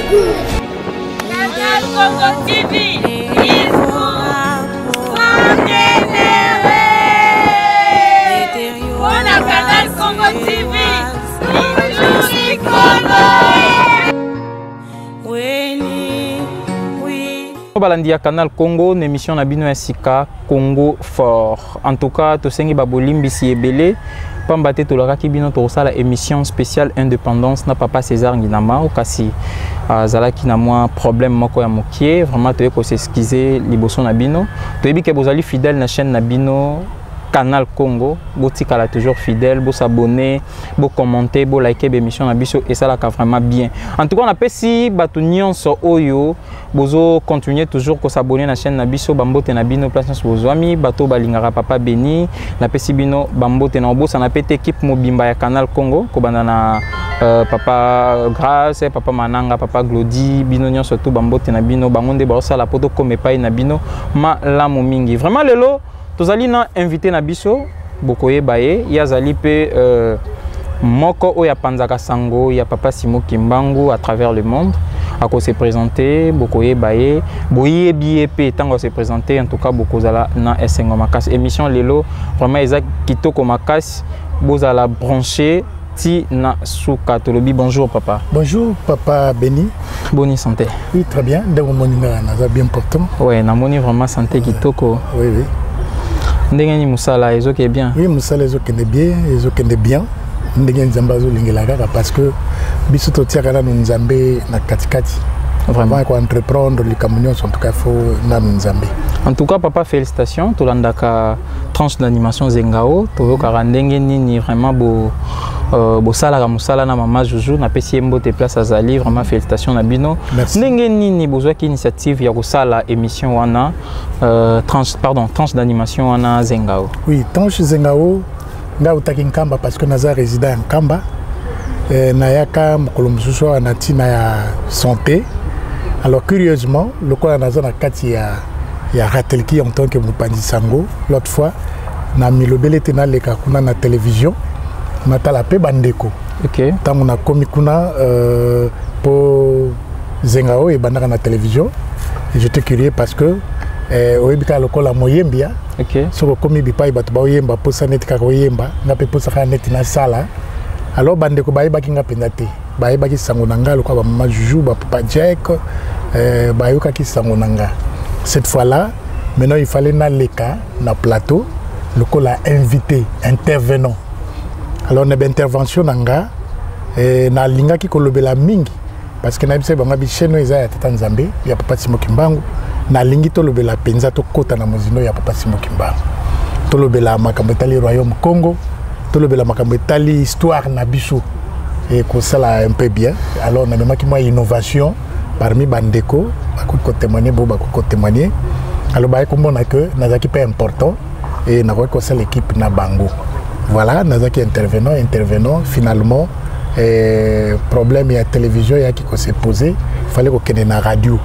Canal Congo TV, il faut s'accélérer. On a Canal Congo TV, il Balandia Canal Congo, une émission Nabino Sika Congo fort. En tout cas, to sengi babolimbi si ebele. Pambate to la kibino to la émission spéciale indépendance na papa César Nginama ou kasi zala ki na moi problème moko ya mokie vraiment to ko s'excuser liboso Nabino. To ebi ke bozali fidèle na chaîne Nabino Canal Congo, botikala toujours fidèle, bo s'abonner, bo commenter, bo liker l'émission Nabiso et ça là vraiment bien. En tout cas, on appelle si batu nyonso oyo, bozo continuer toujours ko s'abonner à la chaîne Nabiso, bambote Nabino place sur vos amis, bato balingara papa Beni, la pesi bino bambote na obo, ça appelle équipe mobimba ya Canal Congo, ko bandana papa Grace, papa Mananga, papa Glody, bino nyonso tout bambote Nabino, bangonde ba ça la poto comme pas Nabino, ma la mingi. Vraiment lelo tozali na invité na biso bokoye baye ya zali pe moko oya panzaka sango ya papa Simo Kimbangu à travers le monde à se présenter bokoye baye boye biep tango se présenter en tout cas bokozala na esengo makasi émission lelo vraiment exact kitoko makasi bozala branché ti na suka tolobi. Bonjour papa. Bonjour papa Beni. Bonne santé. Oui très bien, ndeko moninga na bien portant. Ouais na moni vraiment santé kitoko. Oui oui. Ndengeni musala ezoke bien. Oui musala ezoke bien, ezoke bien. Ndengeni zambazo lingela kaka parce que biso to tiaka na nzambe na katikati. Vraiment ko entreprendre les camions en tout cas faut na nzambe. En tout cas papa félicitations to landaka tranche d'animation Zengao to ka ndengeni ni vraiment bo sala ka musala na mama Joujou na pesi mbote place azali vraiment félicitations na bino. Ndengeni ni bozwa ki initiative ya ko sala émission wana tranche d'animation wana Zengao. Oui, tranche Zengao nga utaki Nkamba parce que naza résident en Nkamba. Nayaka mkolomsuso anatina ya santé. Alors curieusement, le quoi naza na kati ya ratelki en tant que mupandi sango l'autre fois na milobele tena leka kuna na télévision matala pe bandeko. OK. Tango na komi kuna po Zengao et bandaka na télévision. Et j'étais curieux parce que oyebika lokola moyembia. OK. Soko komi bipai batu ba oyemba posa net ka oyemba ngape posa ka net na sala. Alors bandeko baeba kinga pendate. Baeba ki sango nanga lokwa ba mama Joujou ba papa Jack bayoka ki sango nanga. Cette fois-là, maintenant il fallait na leka na plateau lokola invité intervenant. Alors na intervention nanga na linga ki kolobela mingi parce que na bise banga bi cheno eza ya tata Nzambe ya papa Simo Kimbangu na lingi to lobela penza to kota na mozino ya papa Simo Kimbangu. To lobela makambo etali royaume Congo, to lobela makambo etali histoire na biso et ko sala un peu bien. Alors na memaki moi innovation parmi bandeko bakoko témoigner bo bakoko témoigner. Alors ba ko mona que nazaki pas important et na ko sala l'équipe na bango. Voilà, nazaki intervenant finalement problème ya télévision ya qui s'est posé, il fallait qu'on ait na radio.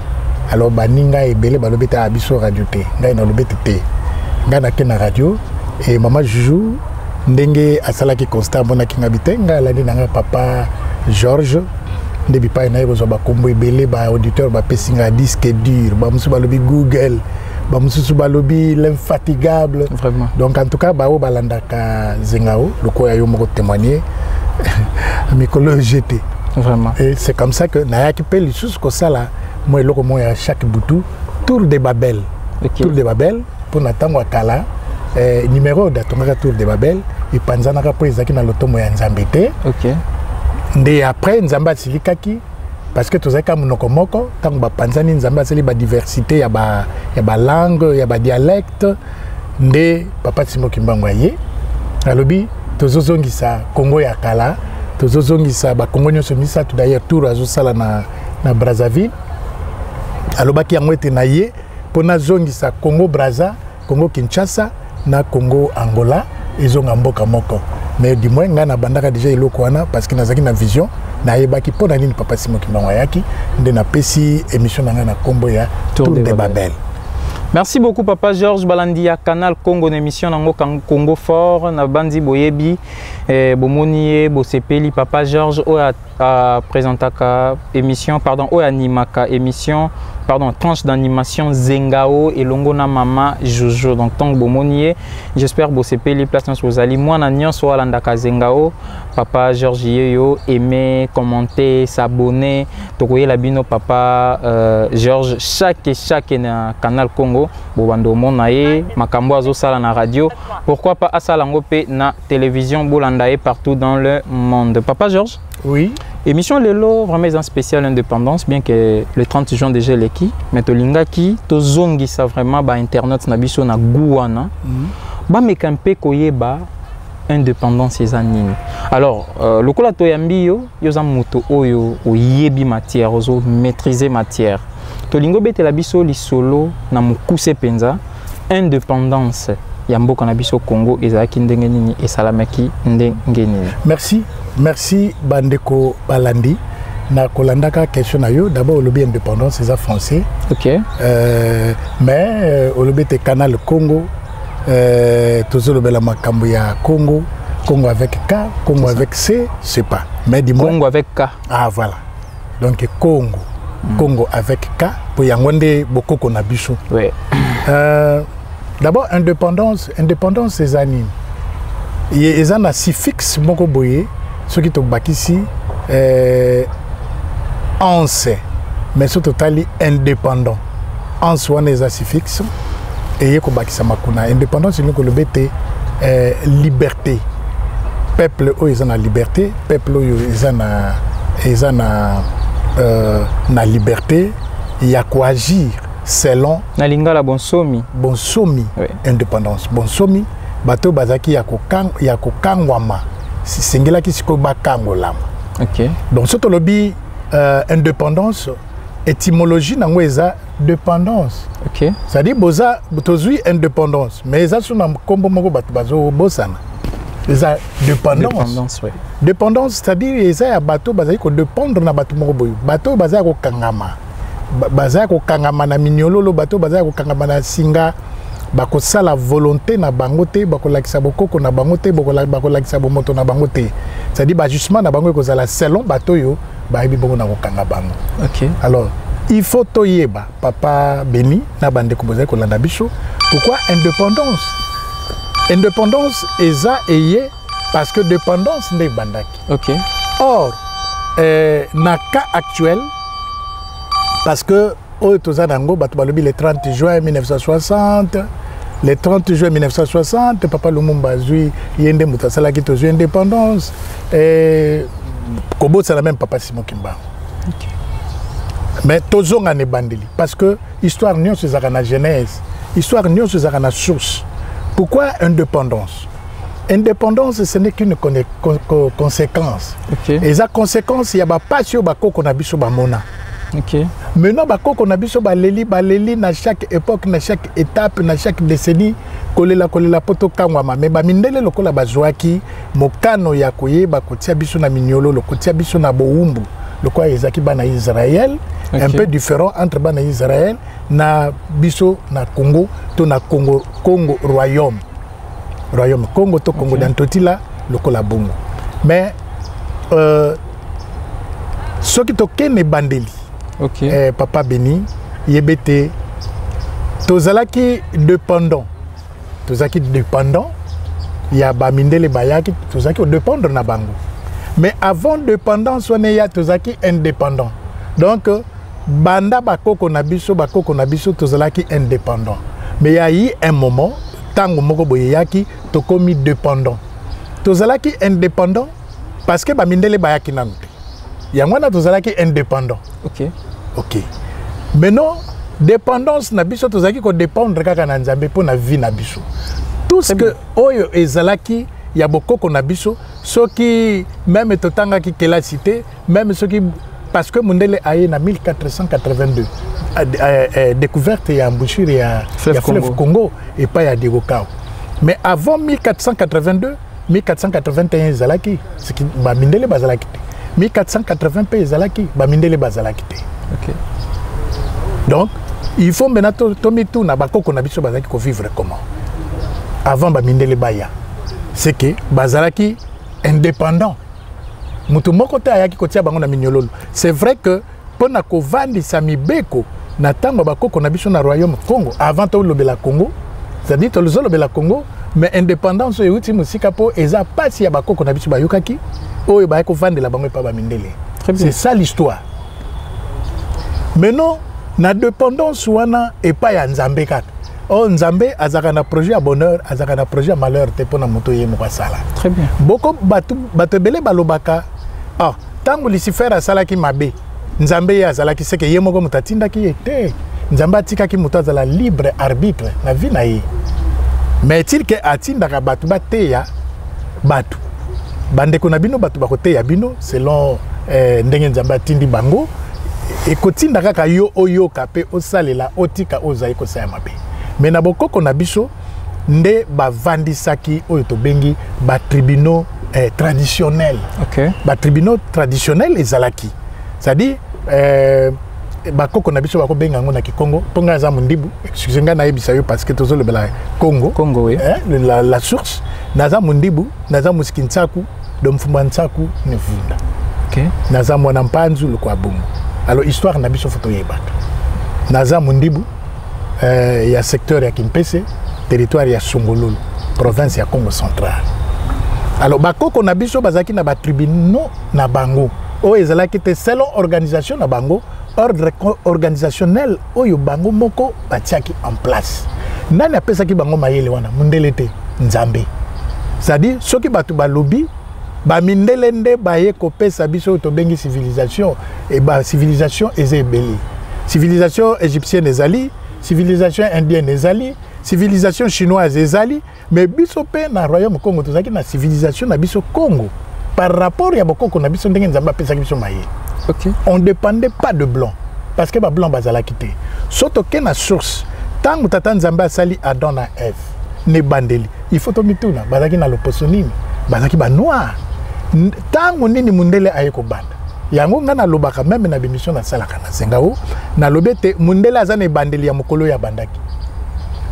Alors baninga ebele balobete abiso radio te ngai na lobete te ngai na ke na radio et mama Joujou ndenge asala ki constat bona ki ngabite ngai la nanga papa Georges ndebi pa na yebo ba kombo ebele ba auditeur ba pesinga disque dur ba musu balobi Google ba musu balobi l'infatigable vraiment. Donc en tout cas ba o balanda ka Zengao loko ya yo moko témoigner mikolo jeté vraiment. Et c'est comme ça que na ki pe lisusu ko sala moi loko moi à chaque boutou tour de Babel. Okay. Tour de Babel pour natango akala numéro d'atomaka tour de Babel et panzana ka po ezaki na lotomo ya Nzambe te. OK. Ndé après Nzamba silikaki parce que tozaka monoko moko tango ba panzani Nzamba seli ba diversité ya ba langue ya ba dialecte ndé papa Simo Kimbangu aye alobi tozozongisa Congo ya kala tozozongisa ba Congo nyonso misatu d'ailleurs tour azosala na Brazzaville. Alobaki yango ete na ye pona zongisa Congo Brazza, Congo Kinshasa na Congo Angola ezonga mboka moko. Mais du moins nga na bandaka déjà eloko wana parce que nazaki na vision na yebaki pona nini papa Simo Kimbangu yaki nde na pesi émission na nga na kombo ya Tour de Babel. Merci beaucoup Papa Georges Balandia Canal Congo émission nango Congo Fort na bandi boyebi bomonié bosepeli Papa Georges o a présentaka émission pardon o animaka émission pardon tranche d'animation Zengao et longo na mama Jojo donc tant bomonié j'espère bosepeli place na sozali moi na nyonso alandaka Zengao Papa Georges yeyo aimer commenter s'abonner tokoyela bino Papa Georges chaque na Canal Congo bobando monaye makambo azosala na radio pourquoi pas asala ngo pe na télévision bolandaye partout dans le monde. Papa Georges, oui, émission lelo vraiment un spécial indépendance bien que le 30 juin déjà leki mais to lingaki to zongi ça vraiment ba internet na biso na guana ba mekampe koyeba indépendance ezanini. Alors lokola to yambi yo za moto oyo oyebi matière ozo maîtriser matière tolingo bete la biso li solo na mukuse penza indépendance ya mboka na biso Congo ezalaki ndenge nini esalamaki ndenge nini. Merci bandeko Balandi na kolandaka question na yo d'abord le bien indépendance c'est français. OK. Mais le bete Canal Congo toujours le bela makambo ya Congo avec K, Congo avec C, c'est pas. Mais dis-moi Congo avec K. Ah voilà. Donc Congo avec K pour yangonde beaucoup qu'on a bichou. Oui. D'abord indépendance c'est anime. Ils en a si fixe moko boye ce qui te bakisi on sait mais surtout tali indépendant. En soi les si fixe et ko bakisa makuna indépendance c'est que le BT liberté. Peuple où ils en a liberté, peuple où ils en a na liberté, il y a quoi agir selon na lingala bonsomi oui. Indépendance bonsomi bato bazaki ya kokangwama singela ki siko bakangola. OK. Donc surtout lobby indépendance étymologie nango eza dépendance. OK. C'est-à-dire boza tozui indépendance mais eza suna kombo moko bato bazo bosana. Eza dépendance. Oui. Dépendance c'est-à-dire eza ya bato bazali ko dépendre na bato moko boyo. Bato bazali ko kangama. Bazali ko kangama na minyololo bato bazali ko kangama na singa bako sala volonté na bangote bako lakisa bokoko na bangote bako lakisa bomoto na bangote. C'est-à-dire ba justement na bango ko sala selon bato yo ba yebi bongo na ko kanga bango. OK. Alors il faut toyeba papa Beni na bande ko bazali ko landa biso. Pourquoi indépendance? Indépendance eza eye parce que dépendance n'est bandaki. OK. Or na cas actuel parce que au Tozanango batubalobi le 30 juin 1960 le 30 juin 1960 papa Lumumba zui yende mutasala ki tozui indépendance et kobo c'est la même papa Simon Kimba. OK. Mais tozonga ne bandeli parce que histoire nyon c'est na genèse, histoire nyon c'est na source. Pourquoi indépendance? Indépendance, ce n'est qu'une conséquence. Okay. Et la conséquence, il y a pas sur bako qu'on a biso bamona. Okay. Maintenant, bako qu'on a biso baleli na chaque époque, na chaque étape, na chaque décennie, kolela poto kangwama. Mais bamindele lokola bazwaki mokano ya koye bakotia biso na minyolo, lokotia biso na boumbu. Lokwa ezaki bana Israël, okay. Un peu différent entre bana Israël na biso na Congo, to na Congo royaume Congo to Congo, okay. Dans totila lokola bongo. Mais ce qui toke ne bandeli. Okay. Papa Beni yebete tozalaki dépendant. Tozalaki dépendant, ya ba mindele bayaki tozalaki dépendre na bango. Mais avant dépendance on est ya tozalaki indépendant. Donc banda bakoko na biso tozalaki indépendant. Mais il y a eu un moment tango moko boyaki to komi dépendant. Tozalaki indépendant parce que ba mindele bayaki nanu. Yangwana tozalaki indépendant. OK. OK. Maintenant dépendance na biso tozalaki ko dépendre kaka na Nzambe pour na vie na biso. Tout ce que oyo ezalaki ya bokoko na biso soki même totanga ki kela cité même soki parce que Mundele aye na 1482 découverte ya embouchure ya fleuve Congo et pas ya Degokao. Mais avant 1482 1481 zalaki ce qui ba mindele bazalaki 1480 pe zalaki ba mindele bazalaki. OK. Donc il faut maintenant tomituna bakoko na biso bazaki ko vivre comment avant ba mindele baya c'est que bazalaki indépendant mutu moko te ayaki kotia bango na minyololo c'est vrai que pona ko vandisa mibeko na tango bakoko na biso na royaume Congo avant to lobela Congo c'est-à-dire to lobela Congo mais indépendance e uti musika po eza pasi ya bakoko na biso bayokaki oyo ba ko vandela bango pa ba mindele c'est ça l'histoire maintenant na dépendance wana et pas ya Nzambe kaka oh Nzambe azaka na projet à bonheur azaka na projet à malheur te pona moto ye moko sala très bien boko batu bele balobaka ah tango Lucifer asala ki mabe Nzambe ya azala ki seke ye moko mutatinda ki ete Nzambe atika ki moto azala libre arbitre na vie na ye mais il que atinda ka batu bateya batu bandeko na bino batu bakoteya bino selon ndenge Nzambe atindi bango et kotinda kaka yo oyo kapé osalela otika ozai ko sa mabe mais na bokoko na biso nde bavandisaki oyo tobengi ba tribunaux traditionnels OK ba tribunaux traditionnels ezalaki c'est-à-dire bakoko na biso bako benga ngo na Kikongo ponga za mundibu excusez-moi na yebisa yo parce que tozo le bela Congo oui la source naza mundibu naza muskintsaku domfumba ntsaku nevunda OK naza mwana mpanzu le kwa bongo alors histoire na biso photo yebata naza mundibu il y a secteur ya Kimpese territoire ya Songololo province ya Congo central alors bakoko na biso bazaki na ba tribunaux na bango o ezalaki te selon organisation na bango ordre organisationnel oyo bango moko batiaki en place nani apesaki bango mayele wana mundele te Nzambe c'est-à-dire soki batu balobi ba mindele nde baye kopesa biso to bengi civilisation et ba civilisation ezebeli civilisation égyptienne ezali civilisation indienne ezali civilisation chinoise ezali mais biso pe na royaume Congo tozaki na civilisation na biso Congo par rapport ya bokoko na biso ndenge Nzambe apesa biso maye OK on dépendait pas de blanc parce que ba blanc bazala kité soto ke na source tangu tata Nzambe asali Adam na Ève ne bandeli il faut to mituna bazaki na loposonime bazaki ba noir tangu nini mundele ayeko banda yango nga na lobaka même na bémission na salaka na sengao na lobete mundele azane bandeli ya mokolo ya bandaki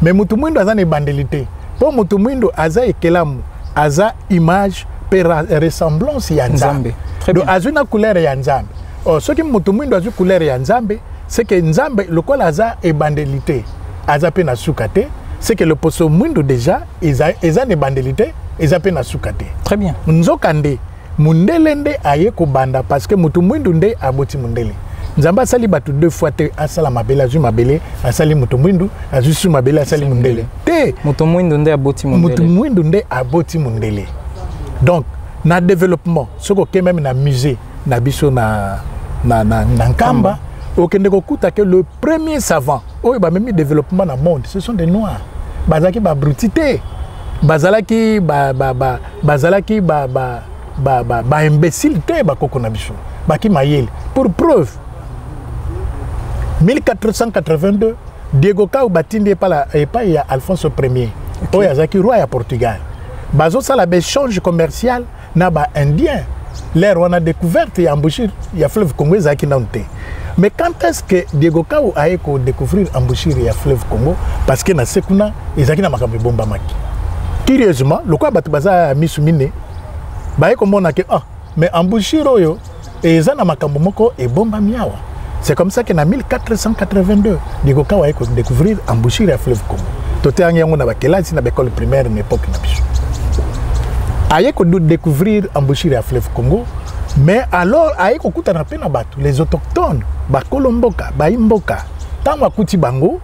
mais mutu mwindo azane bandeli te po mutu mwindo aza ekelamu aza image per ressemblance ya Nzambe donc azuna couleur ya Nzambe oh soki mutu mwindo azu couleur ya Nzambe c'est que Nzambe lokola aza ebandeli te aza pe na suka te c'est que le poso mwindo déjà eza ne bandeli te eza pe na suka te très bien nzokande mundele nde aye ko banda parce que mutu mwindu nde aboti mundele Nzambe asali batu deux fois te asala mabele azu mabele asali mutu mwindu azu su mabele asali mundele te mutu mwindu nde aboti mundele mutu mwindu nde aboti mundele donc na développement soko ke même na musée na biso na Nkamba okende kokuta que le premier savant oyo ba même développement na monde ce sont des noirs bazaki ba brutité bazalaki bazalaki ba imbécile te bakoko na biso baki mayele pour preuve 1482 Diego Cao batindi epa ya Alfonso Ier oyo azaki roi ya Portugal bazo sala échange commercial na ba indien l'air on a découverte ya embouchure ya fleuve Congo ezaki nante mais quand est-ce que Diego Cao a découvrir embouchure ya fleuve Congo parce que na sekuna ezaki na makambo bomba maki curieusement le quoi batu baza misumine baye komona ke ah mais embouchure oyo eza na makambo moko e bomba miawa c'est comme ça que na 1482 Diego Cao a découvrir embouchure ya fleuve Congo tote yango na bakelasi na école primaire na époque na biso aye ko découvrir embouchure ya fleuve Congo mais alors aye ko kutana pe na batu les autochtones ba kolomboka ba imboka tango akuti bango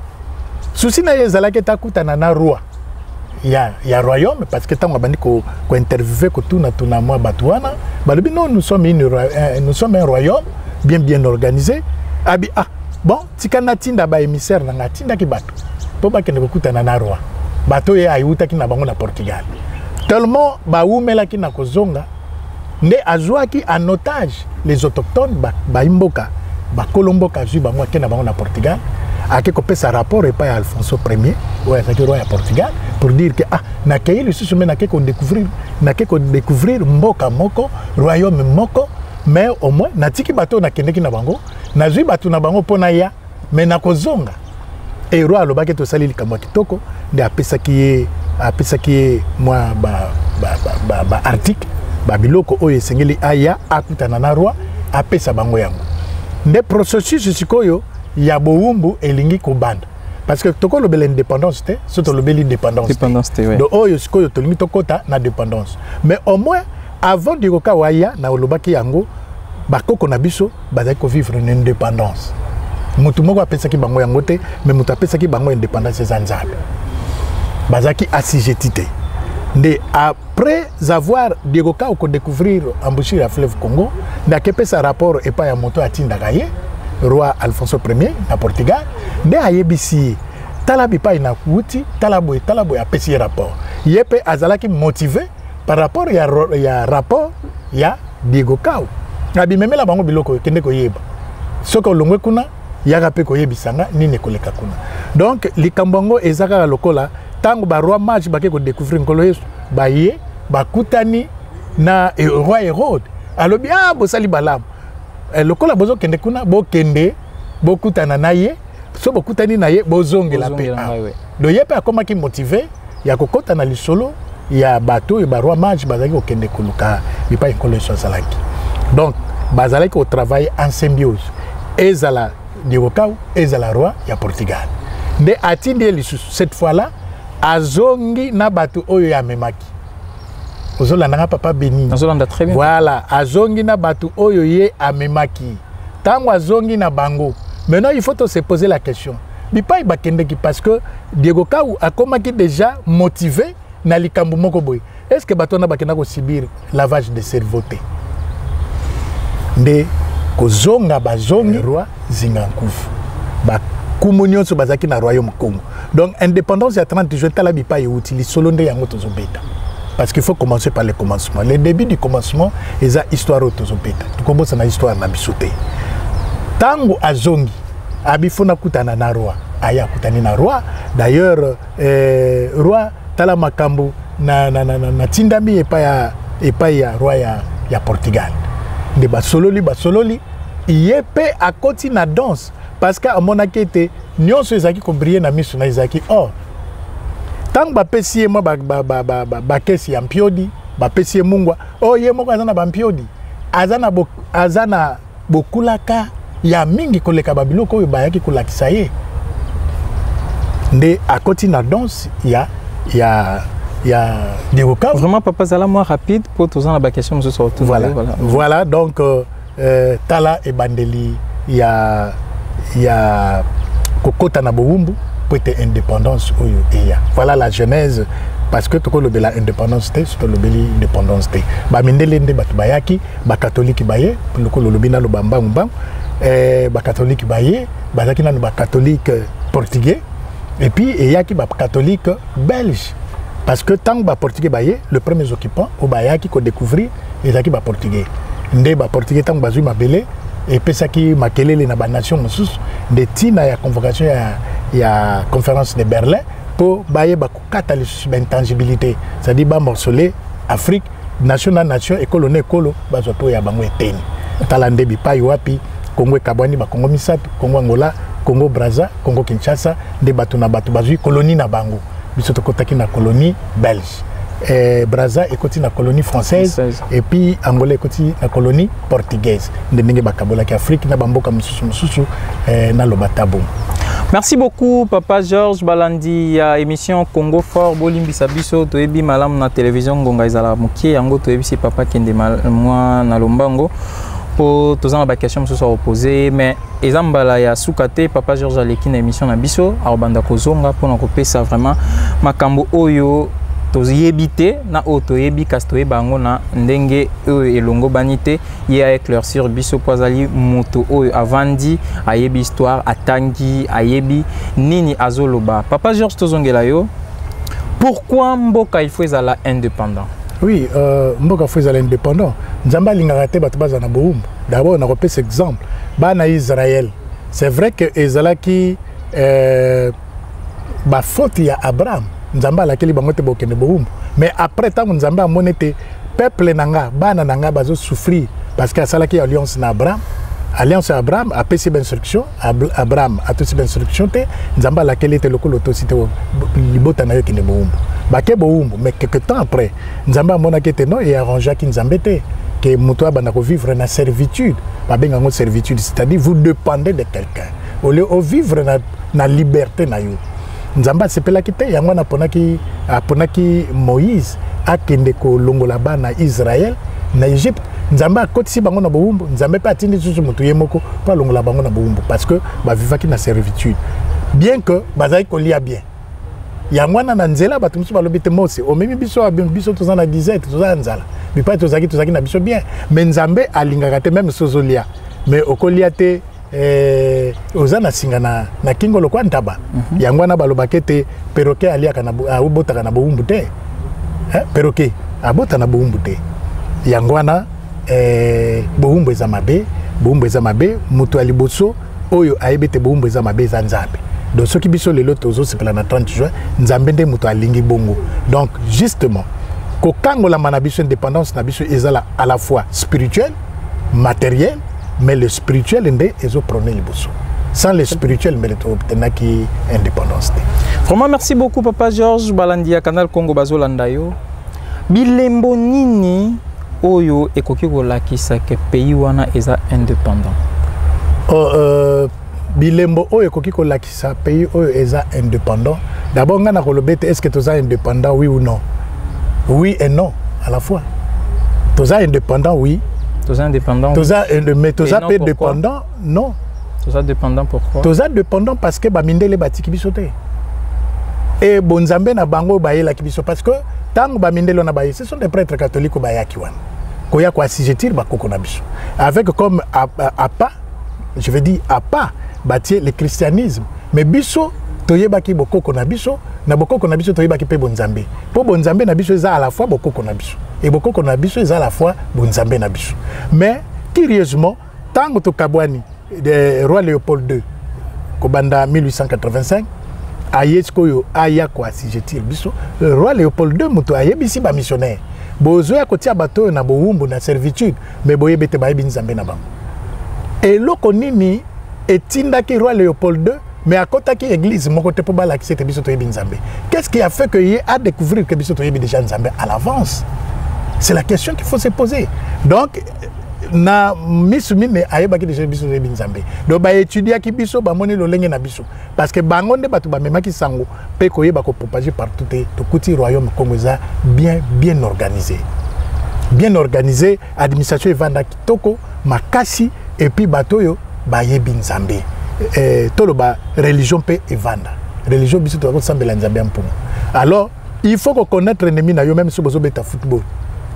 souci na yezalaki takutana na roi ya royaume parce que tango bandi ko interviewer ko tuna moi batuana balobi non nous sommes un royaume bien organisé abi ah bon tikana tinda ba émissaire na ngatinda ki batu po ba kende ko kutana na roi bato ye ayuta ki na bango na Portugal tellement ba umela ki na kozonga nde azwaki en otage les autochtones ba imboka ba kolomboka zu bango ke na bango na Portugal ake kopesa rapport epa ya Alfonso Ier oyo azaki roi ya Portugal pour dire que ah nakei lisusu me nake ko découvrir mboka moko royaume moko mais au moins natiki bato nakendeki na bango nazwi bato na bango mpona ya mais nakozonga et roi alobaki to sali likambo kitoko nde apesaki ye mwa ba article ba biloko oyo esengeli aya akutana na roi apesa bango yango nde processus sikoyo ya bowumbu elingi kobanda parce que toko lobela indépendance te soto lobeli dépendance te donc oyo sikoyo tolingi tokota na dépendance mais au moins avant de koka waya na olobaki yango bakoko na biso bazali ko vivre une indépendance mutu moko apesaki bango yango te mais mutu apesaki bango indépendance eza nzambe bazaki assujetti te nde après avoir diegoka ko découvrir embouchure ya fleuve Congo nda kepesa rapport epa ya moto atindaka ye roi Alfonso Ier na Portugal nde ayebisi tala bipai na kuti tala boy apesi rapport yepe azalaki motivé par rapport ya rapport ya diegoka abimemela bango biloko kende ko yeba soko longwe kuna yaka pe ko yebisanga nini koleka kuna donc likambongo ezaka lokola tango ba roi mage bake ko découvrir nkolo Yesu ba ye bakutani na roi Hérode alobi bosali balamu lokola bozo kende kuna bo kende bokutana na ye so bokutani na ye bozongela pe do ye pe akomaki motivé ya kokota na lisolo ya bato e ba roi mage bazaki ko kende koluka bipa nkolo Yesu azalaki donc bazalaki au travail en symbiose ezala Diogokau ezala roi ya Portugal nde atindi lisusu cette fois là azongi na bato oyo ya memaki ozolanda nga papa Beni azolanda très bien voilà azongi na bato oyo ye amemaki tango azongi na bango maintenant il faut se poser la question bipai bakendeki parce que Diogokau akomaki déjà motivé na likambo moko boy est-ce que bato na bakenda ko subir lavage de cerveau te nde kozonga bazongi roi Zingankufu bakumu nyonso bazaki na royaume Congo donc indépendance ya 30 juin tala bipa utilise solo nde yango tozobeta parce qu'il faut commencer par le commencement le début du commencement eza histoire tozobeta tukobosa na histoire na biso te tango azongi abifona kutana na roi aya kutani na roi d'ailleurs roi tala makambo na tindami epa ya roi ya Portugal de basololi yepe akoti na danse parce que amonaki ete nyonso ezaki ko briller na miso na ezaki tango bapesi ye mwa bakesi ya mpiodi bapesi ye mungwa ye moko aza na bampiodi aza na bokulaka ya mingi koleka babiloko oyo bayaki kolakisa ye nde akoti na danse ya Diogokau. Vraiment, papa, ça là, moi, rapide, pour tous en la question, je sors tout. Voilà, donc, Tala et Bandeli, il y a Kokota Nabowumbu, pour être indépendance. Voilà la genèse, parce que tout le bel indépendance, c'est le bel indépendance. Bamindele nde batubayaki, catholique baye, pour le lobina le bamba mbang, catholique baye, bazaki na catholique portugais, et puis il y a qui catholique belge. Parce que tant que portugais baye, le premier occupant au bayaki ko découvrir ezaki ba portugais. Nde ba portugais tant bazui mabele et pesaki makelele na ba nation mosusu de tina ya convocation ya conférence de Berlin pour baye ba kokata l'intangibilité, c'est-à-dire ba morceler Afrique nation na nation et colonie kolo bazoto ya bango eteni. Talande bi pai wapi Congo Kabwani ba Congo Misato, Congo Angola, Congo Brazza, Congo Kinshasa, de batu na batu bazui colonie na bango. Biso tokotaki na colonie belge. Brazza ekoti na colonie française et puis Angola ekoti na colonie portugaise. Ndenge bakabola ki Afrique na bamboka mususu na lobatabo. Merci beaucoup papa Georges Balandi ya émission Congo Fort bolimbisa biso toyebi malamu na télévision ngonga ezala mokie yango toyebi si papa kende moi na lombango. Pour tous les questions se sont reposées, mais ezambala ya sukate papa Georges aleki na émission na biso arobanda kozonga pour na kopesa vraiment makambo oyo toziyebite na otoyebi kastoye bango na ndenge oyo elongo banite ya éclaircir biso kwazali moto oyo avandi ayebi histoire atangi ayebi nini azoloba papa Georges tozongela yo pourquoi mboka il faut ezala indépendant. Oui, mboka faut ezala indépendant. Nzamba lingaka te bato baza na boumbu. D'abord on a repéré cet exemple. Bana Israël. C'est vrai que ezalaki ba faute ya Abraham. Nzamba lakeli bango te bokende boumbu. Mais après tant Nzamba amonete peuple nanga bana nanga bazo souffrir parce que asalaki alliance na Abraham. alliance Abraham a payé ses instructions, Abraham a toutes ses instructions, Nzamba laquelle était le colossité au Libotanayo qui n'est pas boumbo. Baké boumbo, mais quelques temps après, Nzamba mona qui était non et arrangé qui Nzambete que Moutoua banako vivre dans servitude, pas bien en servitude, c'est-à-dire vous dépendez de quelqu'un. Au lieu de vivre dans la liberté na yo. Nzamba c'est là qui était, yangwana ponaki Moïse a kende ko longola ba na Israël, na Égypte. Nzamba côté si bango na boumbu nzamba pas atindi susu mutu yemoko pas longola bango na boumbu parce que ba vivaki na servitude bien que bazai ko lia bien ya mwana na nzela batu musu balobite mose o memi biso biso tozana disette tozana nzala bi pas tozaki na biso bien mais nzambe alingaka te même sozolia mais okolia te ozana singa na kingolo kwa ntaba ya mwana balobake te perroquet aliaka na abotaka na boumbu te perroquet abota na boumbu te yangwana boumbu eza mabe mutu aliboso oyo ayebete boumbu eza mabe eza nzambe donc soki biso lelo tozo sepela na 30 juin nzambe nde mutu alingi bongo donc justement kokangola na biso indépendance na biso ezala à la fois spirituel matériel mais le spirituel nde ezo prôner liboso sans le spirituel mais obtenaki indépendance. Vraiment merci beaucoup Papa Georges Balandia Canal Congo Bazolandayo bilembo nini oyo ekoki kolakisa ke pays wana eza indépendant. Bilembo oyo ekoki kolakisa pays oyo eza indépendant. D'abord ngana kolobete est-ce que toza indépendant oui ou non? Oui et non à la fois. Toza indépendant oui. Toza indépendant. Mais toza pas dépendant non. Toza dépendant pourquoi? Toza dépendant parce que ba mindele batiki bisote. Et bonzambe na bango bayela kibiso parce que tango ba mindele na baye ce sont des prêtres catholiques bayaki wana. Koya ko asijetir ba koko na biso. Avec comme apa je veux dire apa bâtir le christianisme mais biso toyebaki bokoko na biso toyebaki pe bonzambe. Po bonzambe na biso eza à la fois bokoko na biso et bokoko na biso eza à la fois bonzambe na biso. Mais curieusement tango to kabwani de roi Léopold II kobanda 1885 ayeskoyo aya ko asijetir biso roi Léopold II muto ayebisi ba missionnaire bozo ya kotia bato na boumbu na servitude mais boyebete bayebi nzambe na bango et loko nini etindaki roi Léopold II mais à côté qui église mon côté pour bala qui c'était biso toyebi nzambe. Qu'est-ce qui a fait que y a découvrir que biso toyebi déjà nzambe à l'avance? C'est la question qu'il faut se poser. Donc na misumine ayebaki déjà biso toyebi nzambe. Donc ba étudier ki biso ba moni lolenge na biso parce que bangonde batu ba memaki sango pe koyeba ko propager partout to kuti royaume Congo za bien organisé. Bien organisé, administration evanda kitoko makasi et puis batoyo ba yebi nzambe. Toloba religion pe evanda. Religion biso to sambela nzambe ampumu. Alors, il faut qu'on connaisse l'ennemi na yo même si bozo beta football.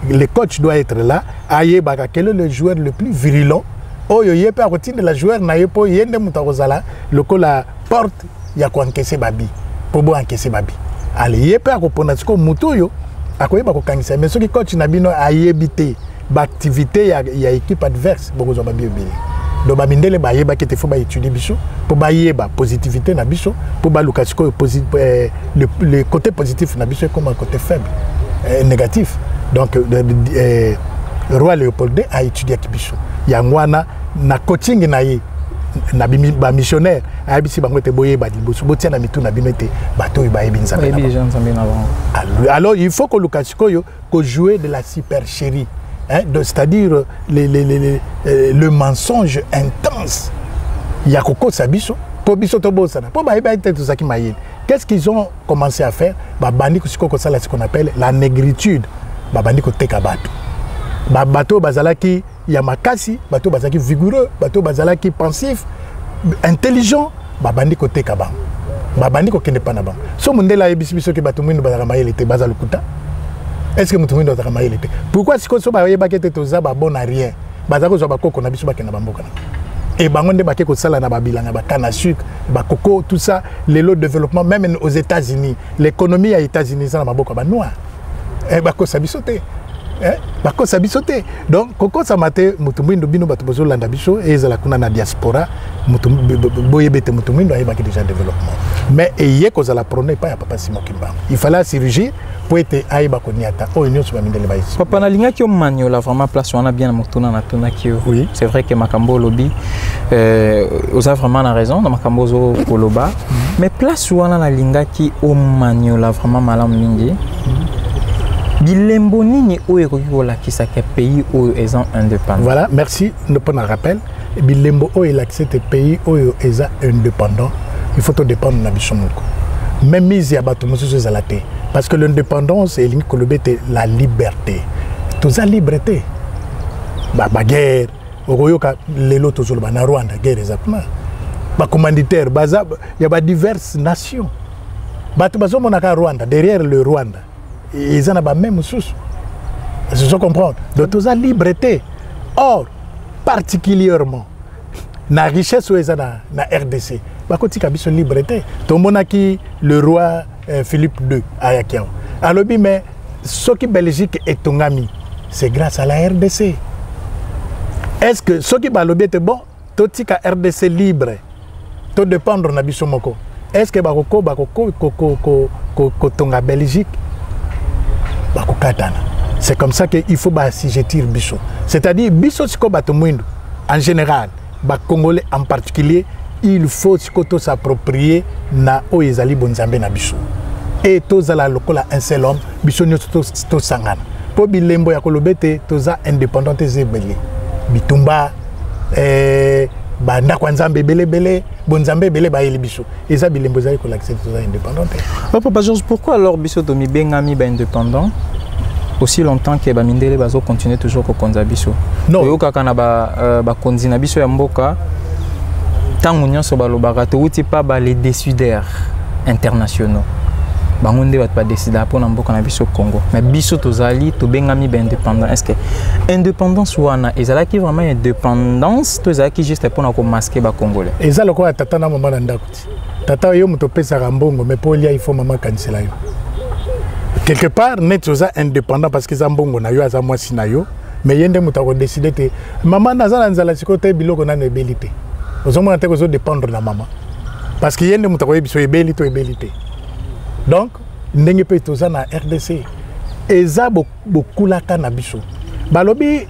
Le coach doit être là, ayebaka quel est le joueur le plus virulent. Oyo yepe akotinde la joueur na yepo yende mutakozala lokola porte ya ko encaisser babi. Pobo encaisser babi. Allez yepe akopona siko mutoyo akoyeba ko kangisa mais soki coach na bino ayebite ba activité ya équipe adverse bokozo babi obili. Donc ba mindele ba yeba ke te faut ba étudier biso pour ba yeba positivité na biso pour ba lukasiko le côté positif na biso comme un côté faible négatif. Donc roi Léopold II a étudié kibiso yangwana na coaching na ye na ba missionnaire a bisi bango te boye ba diboso botia na mitu na bino te bato ba yebi nzambe na alors il faut que lukasiko yo ko jouer de la supercherie. Hein, c'est-à-dire le mensonge intense. Yakoko Sabiso, Pobiso Tobosana, qu'est-ce qu'ils ont commencé à faire? Babandi Kusiko c'est ce qu'on appelle la négritude. Babandi Tekabatu. Bato Bazalaki Yamakasi, Bato Bazalaki vigoureux, Bato Bazalaki pensif, intelligent, Babandi Tekabam. Babandi Kenepanabam. So Mundela Ebisibiso qui Batumino Bazamaïl était Bazalukuta. Est-ce que nous trouvons notre ramaille l'été? Pourquoi si on va y baqueter tout ça, bon à rien? Bazako Zabako, qu'on a bisu bakena bamboka. Et bangonde bakeko sala na babilanga, bakana sucre, bakoko, tout ça, les lots de développement, même aux États-Unis, l'économie aux États-Unis, ça na maboka ba noir. Et bako sabisote. Bako sa biso te. Donc koko sa mate mutumbindo bino bato bozo landa biso et ezala kuna na diaspora boyebete mutumbindo ayebaki déjà développement. Mais eye ko la prôner pas ya papa Simon Kimbangu. Il fallait chirurgie pour être ayeba ko niata. Oh union so bamindele ba ici. Papa na linga ki o maniola vraiment place on a bien motuna na tona ki. Oui. C'est vrai que makambo lobby osa vraiment na raison na makambo zo koloba. Mais place wana na linga ki o maniola vraiment malam mingi. Bilembo nini oyo ekoki kolakisa ke pays oyo eza indépendant. Voilà, merci de prendre un rappel. Bilembo oyo elakisa te pays oyo eza indépendant. Il faut te dépendre na biso moko. Même mise ya bato mosusu ezala te. Parce que l'indépendance elingi koloba ete la liberté. Toza liberté. Ba guerre, okoyoka lelo tozoloba na Rwanda guerre exactement. Ba commanditaire baza ya ba diverses nations. Bato bazomona ka Rwanda derrière le Rwanda. Ils en ont même sous. Je comprends. Donc, tout ça, liberté. Or, particulièrement, la richesse où ils ont na RDC, bah, quand ils ont liberté, tout le monde a qui le roi Philippe II à Yakiao. Alors, mais ce qui Belgique est ton ami, c'est grâce à la RDC. Est-ce que ce qui va le bien bon, tout ce qui est RDC libre, tout dépendre de Bissomoko. Est-ce que la Belgique c'est comme ça qu'il faut assujettir Bisso. C'est-à-dire, Bisso, en général, les Congolais en particulier, il faut s'approprier na Oezali Bonzambe na Bisso. Et tous la lokola un seul homme, Bisso to sangana. Pour Bilembo ya kolobete, toza indépendante zebele. Bitumba, banda kwanzambe bele bonzambe bele ba Bisso. Et ça Bilembo zali kolakse toza indépendante. Papa Georges, pourquoi alors Bisso to mi bengami ba indépendant? Aussi longtemps que Bamindele bazo continue toujours ko konza biso. Non. Yo kaka na ba konzina biso ya mboka. Tango nyonso balobaka to uti pa ba les décideurs internationaux. Bangonde bat pas décider pour na mboka na biso Congo. Mais biso tozali to bengami ba indépendant. Est-ce que indépendance wana ezalaki vraiment indépendance to ezalaki juste pour na ko masquer ba congolais? Ezalo ko tata na mama na ndakuti. Tata yo muto pesa rambongo mais pour il faut maman cancela yo. Quelque part, net soza indépendant parce que zambongo na yo aza mwasi na yo, mais yende mutako décider te maman nazala nzala sikote biloko na nebelité. Ozomona te ko dépendre na maman. Parce que yende mutako yebiso ebelité ebelité. Donc, ndenge pe toza na RDC. Eza bokulaka na biso. Balobi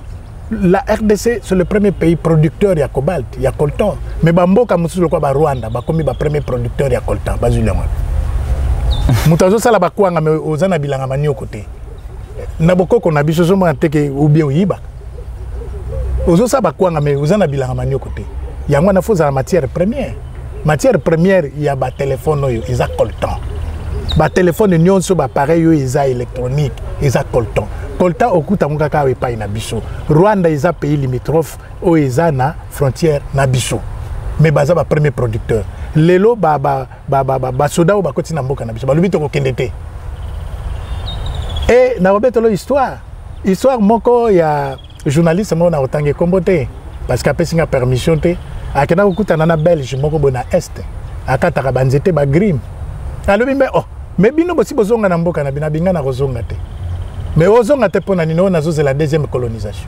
la RDC c'est le premier pays producteur ya cobalt, ya coltan. Mais bamboka mususu lokwa ba Rwanda, ba komi ba premier producteur ya coltan, bazulema. Mutazo sala bakwanga me ozana bilanga manio côté na bokoko na biso somo anteke ou bien oyiba ozo sa bakwanga me ozana bilanga manio côté yango na foza la matière première ya ba téléphone yo eza coltan ba téléphone nyonso ba pareil yo eza électronique eza coltan okuta ngaka we pa na biso Rwanda eza pays limitrophe o eza na frontière na biso mais baza ba premier producteur lelo soda ou bakoti na mboka na biso balubi to kokende te et na robetolo histoire moko ya journaliste mo na otange kombote parce que apesinga permission te akena kokutana na belge moko bona est akataka banzete ba grim alobi mais bino bosi bozonga na mboka na bina binga na kozonga te mais ozonga te pona nino na zo la deuxième colonisation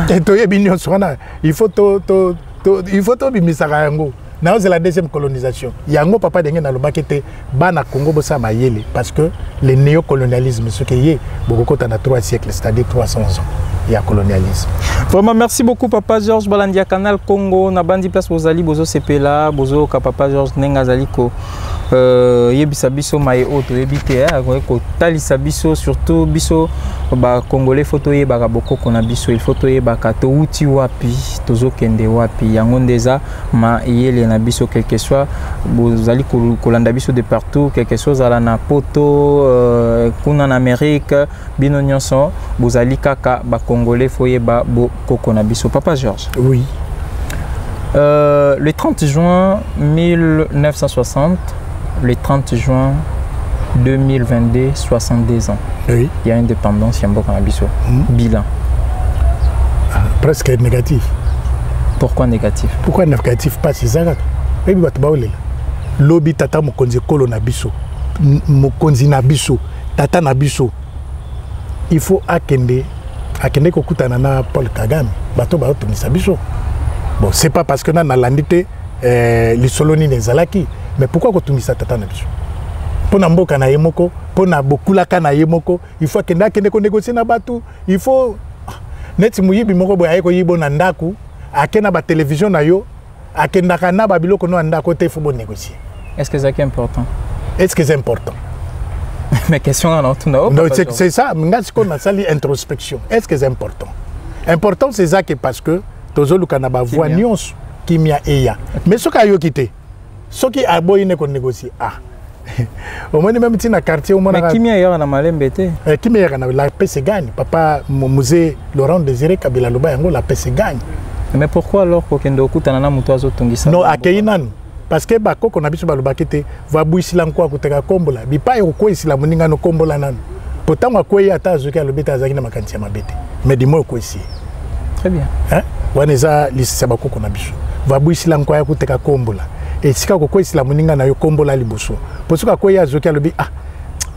et to yebi nyonso wana il faut to bimisaka yango na c'est la deuxième colonisation yango papa denge na lobakete bana Congo bosa mayele parce que le néocolonialisme ce qui est beaucoup dans 3 siècles c'est-à-dire 300 ans il y a colonialisme. Vraiment merci beaucoup papa Georges Balandia Canal Congo na bandi place bozali bozo sepela bozo ka papa Georges nenga zali ko yebisa biso maye auto yebite ko talisa biso surtout biso ba congolais photo yebaka bokoko na biso il photo yebaka to uti wapi tozo kende wapi yango ndeza ma yele na biso quelque soit bozali kolanda biso de partout quelque chose ala na poto kuna na Amérique bino nyonso bozali kaka ba congolais foyeba bokoko na biso papa Georges. Oui. Le 30 juin 1960 le 30 juin 2022, 62 ans. Oui. Il y a indépendance, il y a un bon bilan. Presque négatif. Pourquoi négatif? Pourquoi négatif? Parce que ça, lobby tata mokonzi kolo na biso, mokonzi na biso, tata na biso. il faut akende kokutana na Paul Kagame bato ba otomisa biso. Bon, c'est pas parce que na landité les soloni nezalaki, mais pourquoi kotomisa tata na biso? Pona mboka na yemoko, pona bokula kana yemoko, il faut akende ko négocier na bato, il faut neti muyibi moko boya ko yibo na ndaku, akena ba télévision na yo, akenda kana ba biloko no ndako te faut bon négocier. Est-ce que c'est important? Est-ce que c'est important? Mais question non, c'est ça, qu'on a sali introspection. Est-ce que c'est important? Important c'est ça que parce que tozolu kanaba voix nuance qui mia eya. Mais ce qu'a yo quitté. Ce qui a boy ne qu'on négocie. Ah. Au moins même si na quartier au moins mais qui mia eya na malembete. Qui mia na la paix se gagne. Papa musée Laurent Désiré Kabila Loba yango la paix se gagne. Mais pourquoi alors ko kendo kutana na muto azotungisa? Non, akeinan. Parce que bako qu'on a biso balobakete va buisila nko akuteka kombola bipa yoko isila muninga no kombola nan pourtant akoyi ata azuki alobeta azaki na makanti ya mabete mais dis moi ko ici très bien hein waneza lisisa bako qu'on a biso va buisila nko akuteka kombola et sika ko isila muninga na yo kombola liboso posuka akoyi azuki alobi ah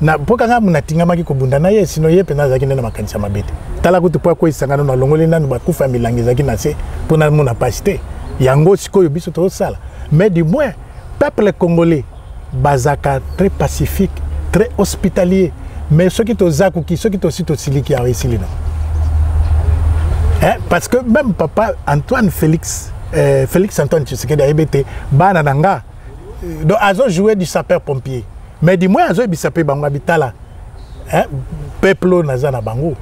na poka nga munatinga maki ko bunda na ye sino ye pena azaki na makanti ya mabete tala kutu po ko isanga na longoli nanu bakufa milangi zaki na se pona mona pasite yango sikoyo biso to sala. Mais du moins, peuple congolais, bazaka très pacifique, très hospitalier. Mais ceux qui te zakuki, ceux qui te citent aussi qui a réussi là. Parce que même papa Antoine Félix Antoine Tshisekedi a été banananga. Donc ils ont joué du sapeur pompier. Mais du moins ils ont du sapeur bango bitala. Peuple nazana bango.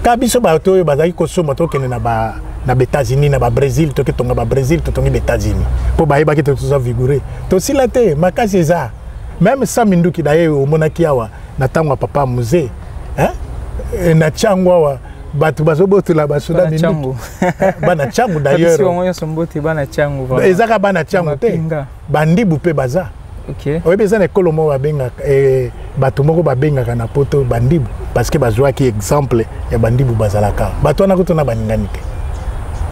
Kabiso ba to bazaki kosoma to kene na ba na États-Unis na ba Brésil to ke tonga ba Brésil to tonga États-Unis po ba yeba ke to ça vigourer to silate makasi za même ça minduki daye o monaki awa na tangwa papa musée na changwa wa batu bazobotula basuda minduki bana changu d'ailleurs si omoyo somboti bana changu voilà ezaka bana changu te bandibu pe baza OK oyebi eza na ekolo moko babenga bato moko babengaka na poto bandibu parce que bazwaki exemple ya bandibu bazalaka bato wana kutona baningani te.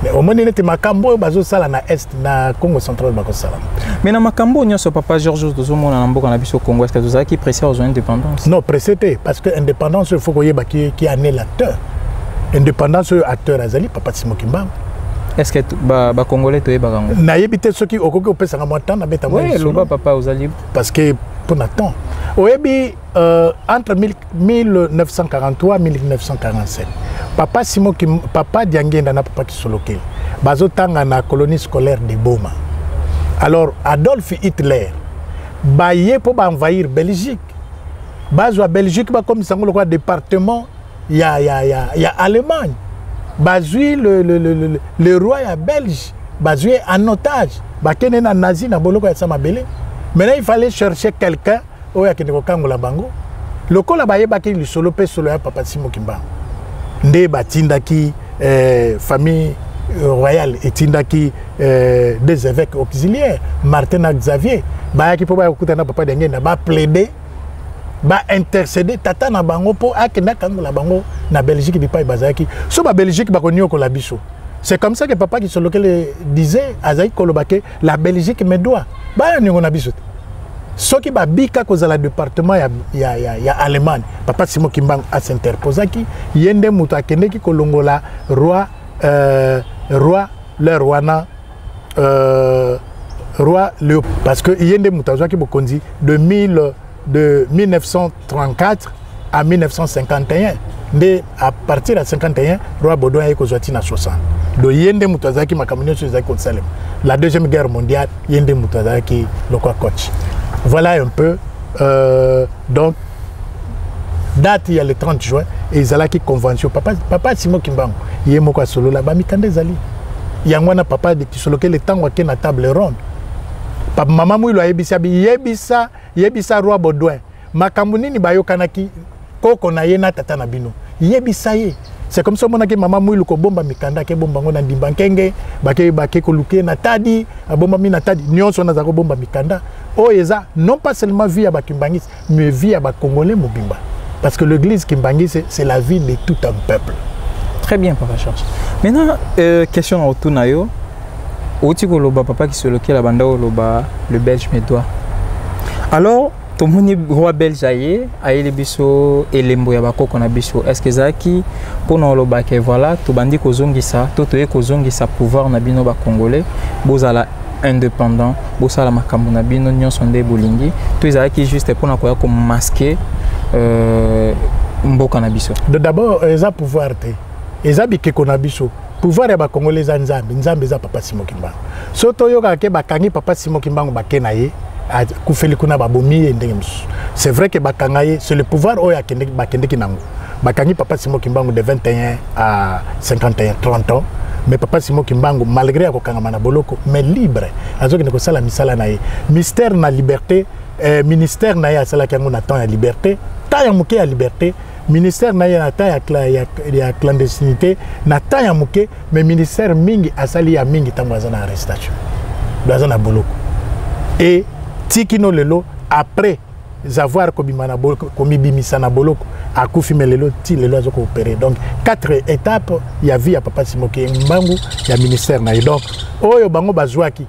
Mais au moins il était makambo bazo sala na est na Congo central bako sala. Mais na makambo nyoso papa Georges tozomona na mboka na biso Congo est-ce que vous avez qui pressé aux indépendance? Non, pressé parce que indépendance il faut que yeba qui est né l'acteur. Indépendance acteur azali papa Simon Kimba. Est-ce que ba congolais to yeba kango? Na yebite soki okoki opesa nga mwa temps na beta mwa. Oui, loba papa ozali parce que pour nattemps. Oyebi entre 1943 et 1947. Papa Simon papa Diangenda na papa Kisoloke bazotanga na colonie scolaire de Boma. Alors Adolf Hitler baye pour envahir Belgique. Bazwa Belgique ba comme sango le département ya Allemagne. Bazui le roi ya Belge, bazui en otage. Ba kene na nazi na boloko ya samabele. Maintenant il fallait chercher quelqu'un oya kene kangola bango. Lokola baye ba ki lisolo pe solo ya papa Simon Kimba. Nde batindaki famille royale etindaki des évêques auxiliaires Martin et Xavier bayaki po ba kutana papa Diangenda ba plaider ba intercéder tata na bango po akenda kangola bango na Belgique bipa bazaki so ba Belgique ba konyo ko la biso. C'est comme ça que papa Kisoloke disait azai kolobake la Belgique me doit ba ningo na biso. Ce qui va bika cause la département ya Allemagne papa Simon Kimbangu a s'interposaki yende muto akende ki kolongola roi le roi Léo parce que yende muto azaki bokonzi de 1934 à 1951 mais à partir de 51 roi Baudouin est kozwati na 60 do yende muto azaki makamunyo sur zaki Salem la deuxième guerre mondiale yende muto azaki lokwa coach. Voilà un peu. Donc, date, il y a le 30 juin, et ils allaient qui convention. Papa Simon Kimbangu, il y a un solo là-bas, mais quand ils allaient, il y a un papa qui solo le temps où il y a une table ronde. Papa maman mouille yebisa roi Baudouin. Makamuni ni bayo kanaki koko na yena tata na bino. Yebisa ye. C'est comme ça que maman mouille ko bomba mikanda ke bomba ngona ndibankenge bake ko luke na tadi bomba mi na tadi nyonso na zako bomba mikanda. Oh eza non pas seulement vie à Bakimbangis mais vie à Congolais mobimba parce que l'église Kimbangis c'est la vie de tout un peuple. Très bien papa Georges. Maintenant question autour na yo otiko loba papa qui se loke la banda loba le belge me doit. Alors tomoni roi belge aye ayeli biso elembo ya bakoko na biso est-ce que zaki pona oloba ke voilà tobandi kozongisa to toye kozongisa pouvoir na bino ba congolais bozala indépendant bosala makambo na bino nyonso nde bolingi to ezalaki juste pona koya ko masquer mboka na biso. D'abord eza pouvoir te eza bikeko na biso pouvoir ya ba congolais za nzambe za papa Simon Kimbangu soto yoka ke bakangi papa Simon Kimbangu bakena ye kufeli kuna babomi ndenge musu. C'est vrai que bakangaye c'est le pouvoir oya bakende kinango bakangi papa Simon Kimbangu de 21 à 51 30 ans mais papa Simon Kimbangu malgré akokanga na boloko mais libre azoki ne ko sala misala na ye mystère na liberté ministère na ya sala kango na temps ya liberté ta ya muke ya liberté ministère na ya ta ya clandestinité na ta ya muke mais ministère mingi asali ya mingi tango azana arrestation bazana boloko et tikino lelo après avoir komimana boloko komibimisa na boloko akufi melelo ti lelo azoko opérer donc 4 étapes ya vie ya papa Simon Kimbangu ya ministère na donc oyo bango bazwaki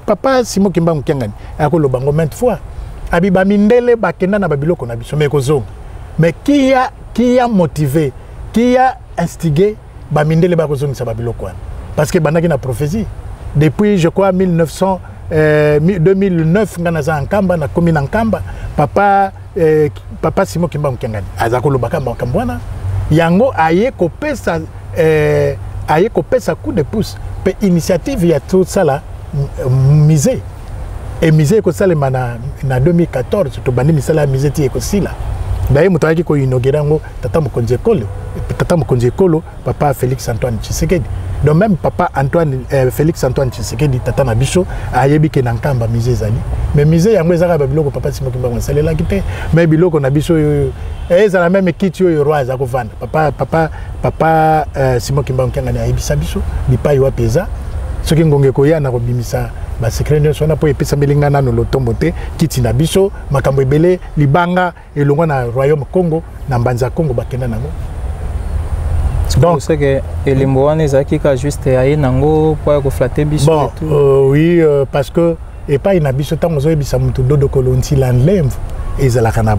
papa Simon Kimbangu kengani akolo bango maintes fois abiba mindele bakenda na babiloko na biso mais kozonga mais qui a motivé qui a instigé ba mindele ba kozongisa babiloko wana parce que bandaki na prophétie depuis je crois 2009 ngana za nkamba na komi na nkamba papa Simon Kimbangu kengani azakolo bakamba kambwana yango aye kopesa coup de pouce pe initiative ya tout ça là musée et musée ko salema na 2014 to bandi misala musée ti ko sila d'ailleurs mutaki ko inaugurer ngo tata Mokonzi Ekolo papa Félix Antoine Tshisekedi donc même papa Félix Antoine Tshisekedi tata na biso ayebi ke nankamba musée zali mais musée yango ezaka ba biloko papa Simon Kimbangu salela kite mais biloko na biso ezala même kiti yo roi za ko vanda papa Simon Kimbangu kangana ayebisa biso bipai wa peza soki ngonge ko ya na ko bimisa ba secret nyonso na po epesa melinga nano lotombo te kiti na biso makambo ebele libanga elongwa na royaume Congo na mbanza Congo bakenda nango. Donc c'est que elembo wana ezaki ka juste aye nango po ko flatter biso bon, et tout. Oui parce que et pas ina biso tango zo ebisa mutu dodo kolonti landlemvo ezalaka na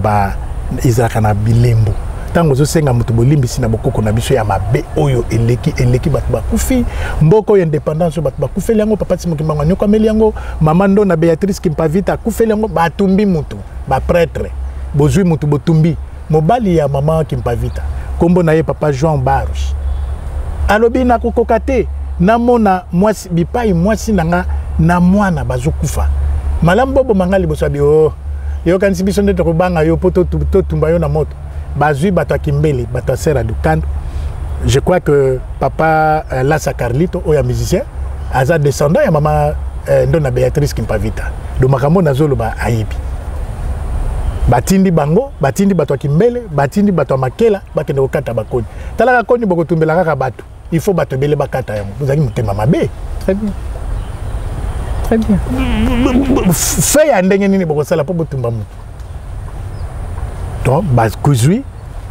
bilembo tango zo senga mutu bolimbisi na bokoko na biso ya mabe oyo eleki batu bakufi mboko ya indépendance batu bakufeli yango papa Simon Kimbangu nyoko ameli yango mama ndo na Béatrice Kimpavita akufeli yango batumbi mutu ba prêtre bozui mutu botumbi mobali ya mama Kimpavita kombo na ye papa Jean Baruch alobi na kokokate namona mwasi bipai mwasi nanga na mwana bazokufa malambo bo mangali bosabi yo kanisi biso nde to banga yo poto tumba yo na moto bazui bato akimbeli bato sera du kando. Je crois que papa Lassa Carlito oya musicien aza descendant ya mama ndona Béatrice Kimpavita do makambo na zolo ba ayibi batindi bango batindi bato akimbele batindi bato makela bakende kokata bakoni talaka koni boko tumbela kaka bato il faut bato bele bakata yango bozaki mutema mabe. Très bien, très bien. Fait ya ndenge nini boko sala po botumba mutu donc bazui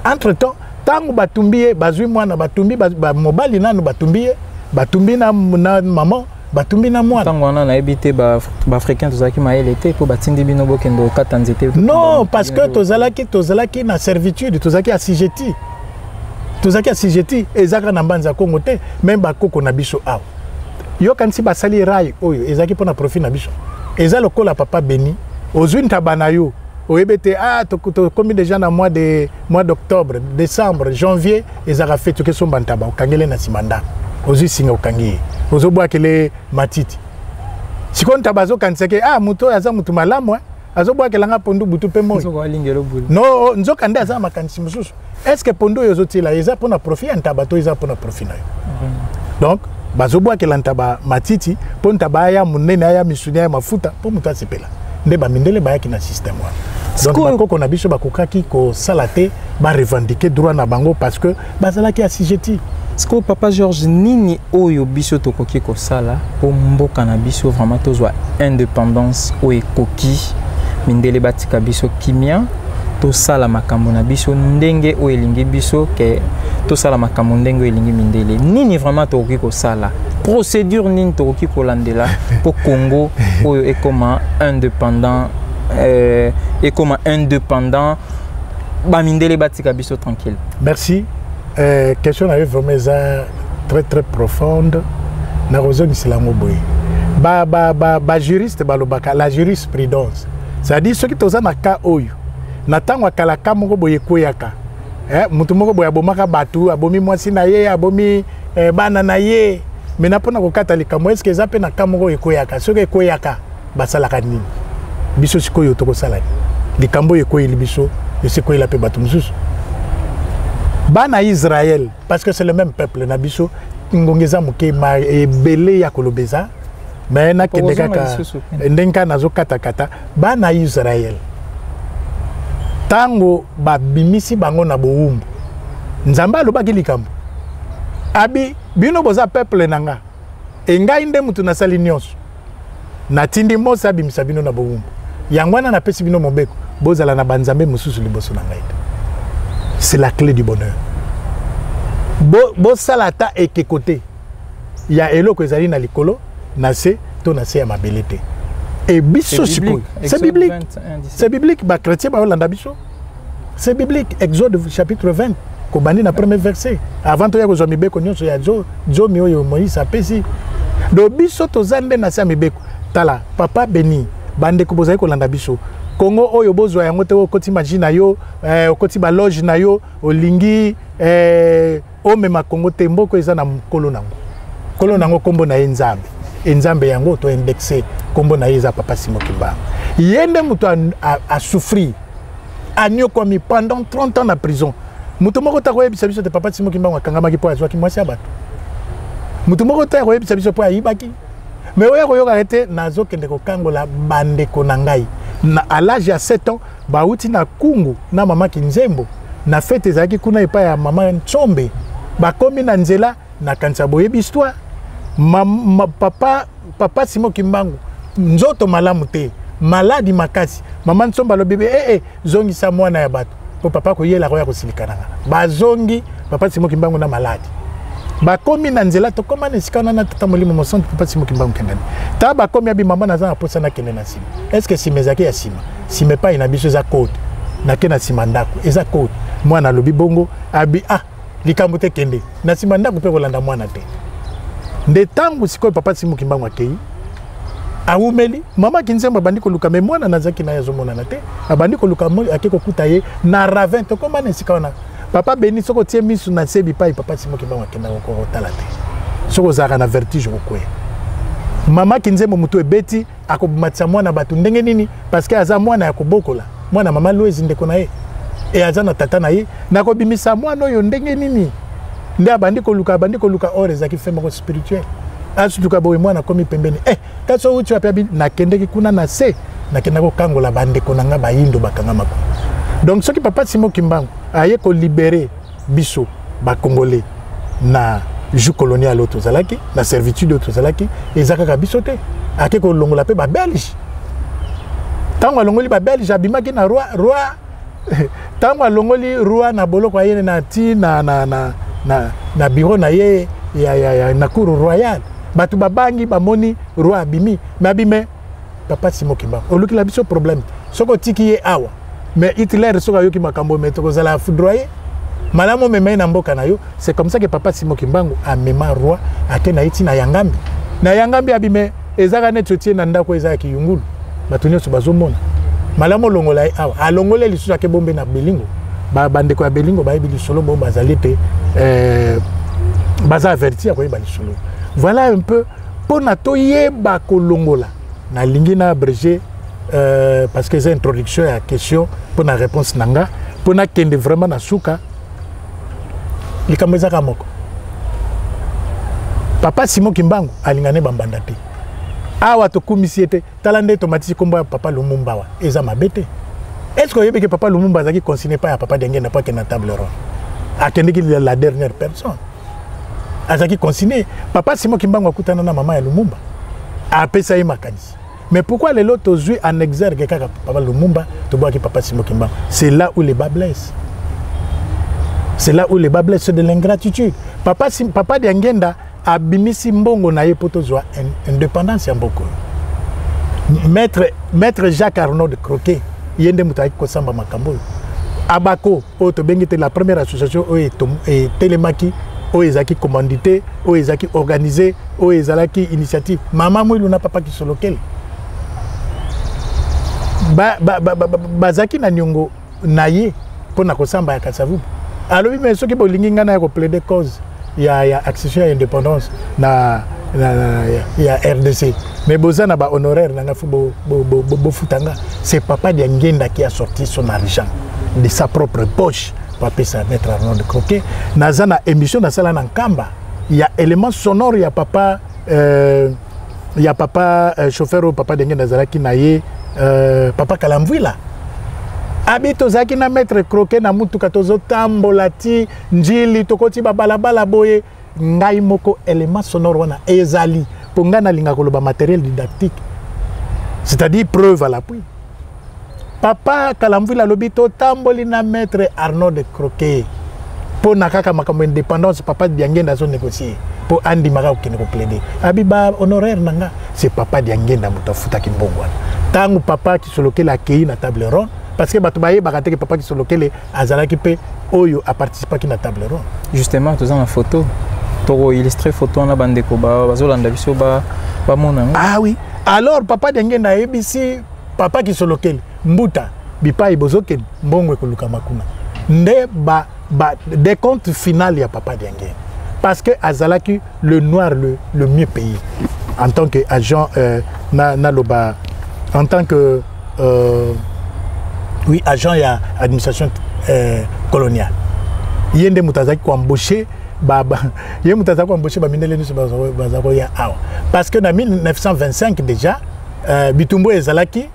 entre temps tango batumbiye bazui mwana batumbi mobali nanu batumbi na maman batumbi na mwana tango wana na ebité ba africain tozaki maele te po batindi bino bokendo katanzete non parce que tozalaki na servitude tozalaki assujetti ezaka na mbanza Congo te même bakoko na biso awa yo kanisi basali rai oyo ezaki pona profit na biso eza lokola papa Beni ozwi ntabana yo oyebete combien de gens na mois d'octobre, décembre, janvier ezaka fait que son bantaba okangele na simanda ozwi singa okangi ozobwa kele matiti sikon tabazo kanseke muto aza mutu malamu azobwa kelanga pondu butu pe mo no nzoka nde aza makanisi mususu est-ce que pondu yo zotila eza pona profit ntabato eza pona profit na yo donc bazobwa kelantaba matiti ponta baya munene aya misunya ya mafuta po mutu asepela nde bamindele bayaki na système wana donc bakoko na biso bakokaki kosala te barevendiquer droit na bango parce que bazalaki assujetti. Siko papa Georges nini oyo biso tokoki kosala po mboka na biso vraiment tozwa indépendance o ekoki mindele batika biso kimia tosala makambo na biso ndenge o elingi biso ke tosala makambo ndenge o elingi mindele nini vraiment tokoki kosala procédure nini tokoki kolandela po Congo oyo ekoma indépendant et comme indépendant bamindele batika biso tranquille. Merci. Question avait vraiment très très profonde. Na raison c'est la moboy. Juriste balobaka la jurisprudence. C'est-à-dire ceux qui toza na ka oyo. Na tango kala ka moko boye koyaka. Mutu moko boye abomaka batu, abomi mwasi na ye, abomi bana na ye. Mais na pona ko katali mo est-ce que za pe na ka moko ekoyaka. Soki ekoyaka basalaka nini? Biso sikoyo to ko sala. Likambo ekoyi libiso, et sikoyo la pe batu mususu. Bana Israël parce que c'est le même peuple na biso ngongeza muke ma ebele ya kolobeza. Mais na kendeka ka ndenka nazo kata bana Israël tango babimisi bango na boumbu nzamba alobaki likambo abi bino boza peuple nanga engai nde mutu na sali nyonso natindi mosa bimisa bino na boumbu yangwana na pesi bino mobeko bozala na banzambe mususu liboso na ngai. C'est la clé du bonheur. Bo salata eke côté ya eloko ezali na likolo na se to na se ya mabelete. Et biso sikoyo. C'est biblique. C'est biblique. Ba chrétien ba olanda biso. C'est biblique. Exode chapitre 20. Kobandi na premier verset. Avant to ya kozwa mibeko nyonso ya jo mi oyo Moïse apesi. Do biso to zande na se ya mibeko. Tala papa béni bande ko bozali kolanda biso. Congo oyo bozwa yango te okoti maji na yo okoti ba loge na yo olingi omema Congo te mboko eza na mkolo nango. Kolo nango kombo na Nzambe. Nzambe yango to indexé kombo na eza papa Simon Kimbangu. Yende mutu a souffrir anyokomi pendant 30 ans na prison. Mutu moko ta koyebisa biso te papa Simon Kimbangu akangamaki po azwaki mwasi abato. Mutu moko ta koyebisa biso po ayibaki. Mais oya koyoka arrêté nazo kende ko kangola bande konangai. À l'âge de 7 ans, bauti na kungu na mama Kinzembo na fête ezaki kuna epa ya mama Ntsombe bakomi na nzela na kanisa boyebi histoire papa Simon Kimbangu nzoto malamu te maladi makasi mama Ntsombe alobi zongisa mwana ya bato po papa ko yela ko ya kosilikana bazongi papa Simon Kimbangu na maladi bakomi na nzela to koma na sikana na tata molimo mo centre papa Simon Kimbangu kendani ta bakomi abi mama na za posa na kende na sima est-ce que simezaki ya sima sime pa ina biso za code na kena sima ndako eza code mwana lobi bongo abi likambo te kende na sima ndako pe kolanda mwana te nde tangu sikoy papa Simon Kimbangu akei awumeli mama Kinzembo bandi ko luka me mwana nazaki na yazo mona na te abandi ko luka akeko kuta ye na ravin to koma na sikana papa béni soko tie misu na sebi pai papa Simon Kimbangu akenda ko tala te soko zaka na vertige ko kwe mama Kinzembo mutu ebeti akobumatisa mwana batu ndenge nini parce que aza mwana ya kobokola mwana mama Louise ndeko na ye e aza na tata na ye nako bimisa mwana oyo ndenge nini nde abandi ko luka ore zaki femme ko spirituel asutuka boye mwana komi pembeni kaso uchi wapi na kendeki kuna na se na kenda ko kangola bande ko nanga bayindo bakanga mako. Donc ce qui papa Simon Kimbangu aye ko libérer biso ba congolais na joug colonial auto zalaki na servitude auto zalaki ezaka ka biso te ake ko longola pe ba belge tango longoli ba belge abimaki na roi tango longoli roi na boloko ayene na ti na bureau na ye ya na cour royale batu babangi bamoni roi abimi mabime papa Simon Kimbangu oluki la biso problème soko tiki ye awa. Mais Hitler soka yoki makambo metoko zala foudroyer malamo memai na mboka na yo. C'est comme ça que papa Simon Kimbangu a mema roi akena iti na yangambi abime ezaka netotie na ndako ezaka kiyungulu batunyo so bazomona malamo longola awa alongole lisusu ake bombe na belingo bandeko ya belingo bayebi lisolo bombe bazalite baza averti akoyeba lisolo. Voilà un peu pona to yeba kolongola na lingi na abrégé parce que c'est introduction à la question pour la réponse nanga pour na kende vraiment na suka likameza kamoko papa Simon Kimbangu alingane bambanda te awa to komisiete talande automatique komba papa Lumumba wa eza mabete. Est-ce que yebeke papa Lumumba zaki consigné pas à papa Dengue na pas que na table ronde akendeki la dernière personne azaki consigné papa Simon Kimbangu akutana na mama ya Lumumba apesa ye makanisi. Mais pourquoi les autres jouent en exergue kaka papa Lumumba to boaki papa Simon Kimbangu? C'est là où les bas blessent. C'est là où les bas blessent, c'est de l'ingratitude. Papa Diangenda a bimisi mbongo na ye poto zwa indépendance ya mboko. Maître Jacques Arnaud de Croquet yende mutaki ko samba makambo abako o to bengite la première association o et telemaki o ezaki commandité o ezaki organisé o ezalaki initiative mama mwilu na papa ki solokele bazaki na nyongo naye pona ko samba ya Kasavubu alobi mais soki bolingi ngana ya ko plaider cause ya accession à indépendance na RDC mais bozana ba honoraire nanga fu bo futanga c'est papa Diangenda qui a sorti son argent de sa propre poche papa ça mettre Arnaud de Croquet nazana émission na sala na Nkamba il y a élément sonore il y a papa chauffeur au papa Diangenda zalaki naye papa Kalamvwila Abito zaki na mettre Croquet na mutuka tozo tambolati njili tokoti babalabala boye ngai moko élément sonore wana ezali ponga na linga koloba matériel didactique c'est-à-dire preuve à l'appui papa Kalamvwila lobito tamboli na maître Arnaud de Croquet pour nakaka makambo indépendance papa Diangenda zo négocier pour andi maka okene ko plaider abiba honoraire nanga c'est papa Diangenda mutafuta kimbongwana tangu papa ki solokela akei na table ronde parce que batubaye bakate que papa ki solokele azalaki pe oyo a participé ki na table ronde justement tous en photo pour illustrer photo na bandeko bazolanda biso ba mona ah oui alors papa Diangenda ebisi papa ki solokele mbuta bipa ibozokeni mbongwe koluka makuna nde ba décompte final ya papa Diangenda parce que azalaki le noir le mieux payé en tant que agent na loba en tant que oui agent ya administration coloniale yende mutazaki ko embaucher yé mutazaki ko embaucher ba mindele niso bazako ya awa parce que en 1925 déjà bitumbo ezalaki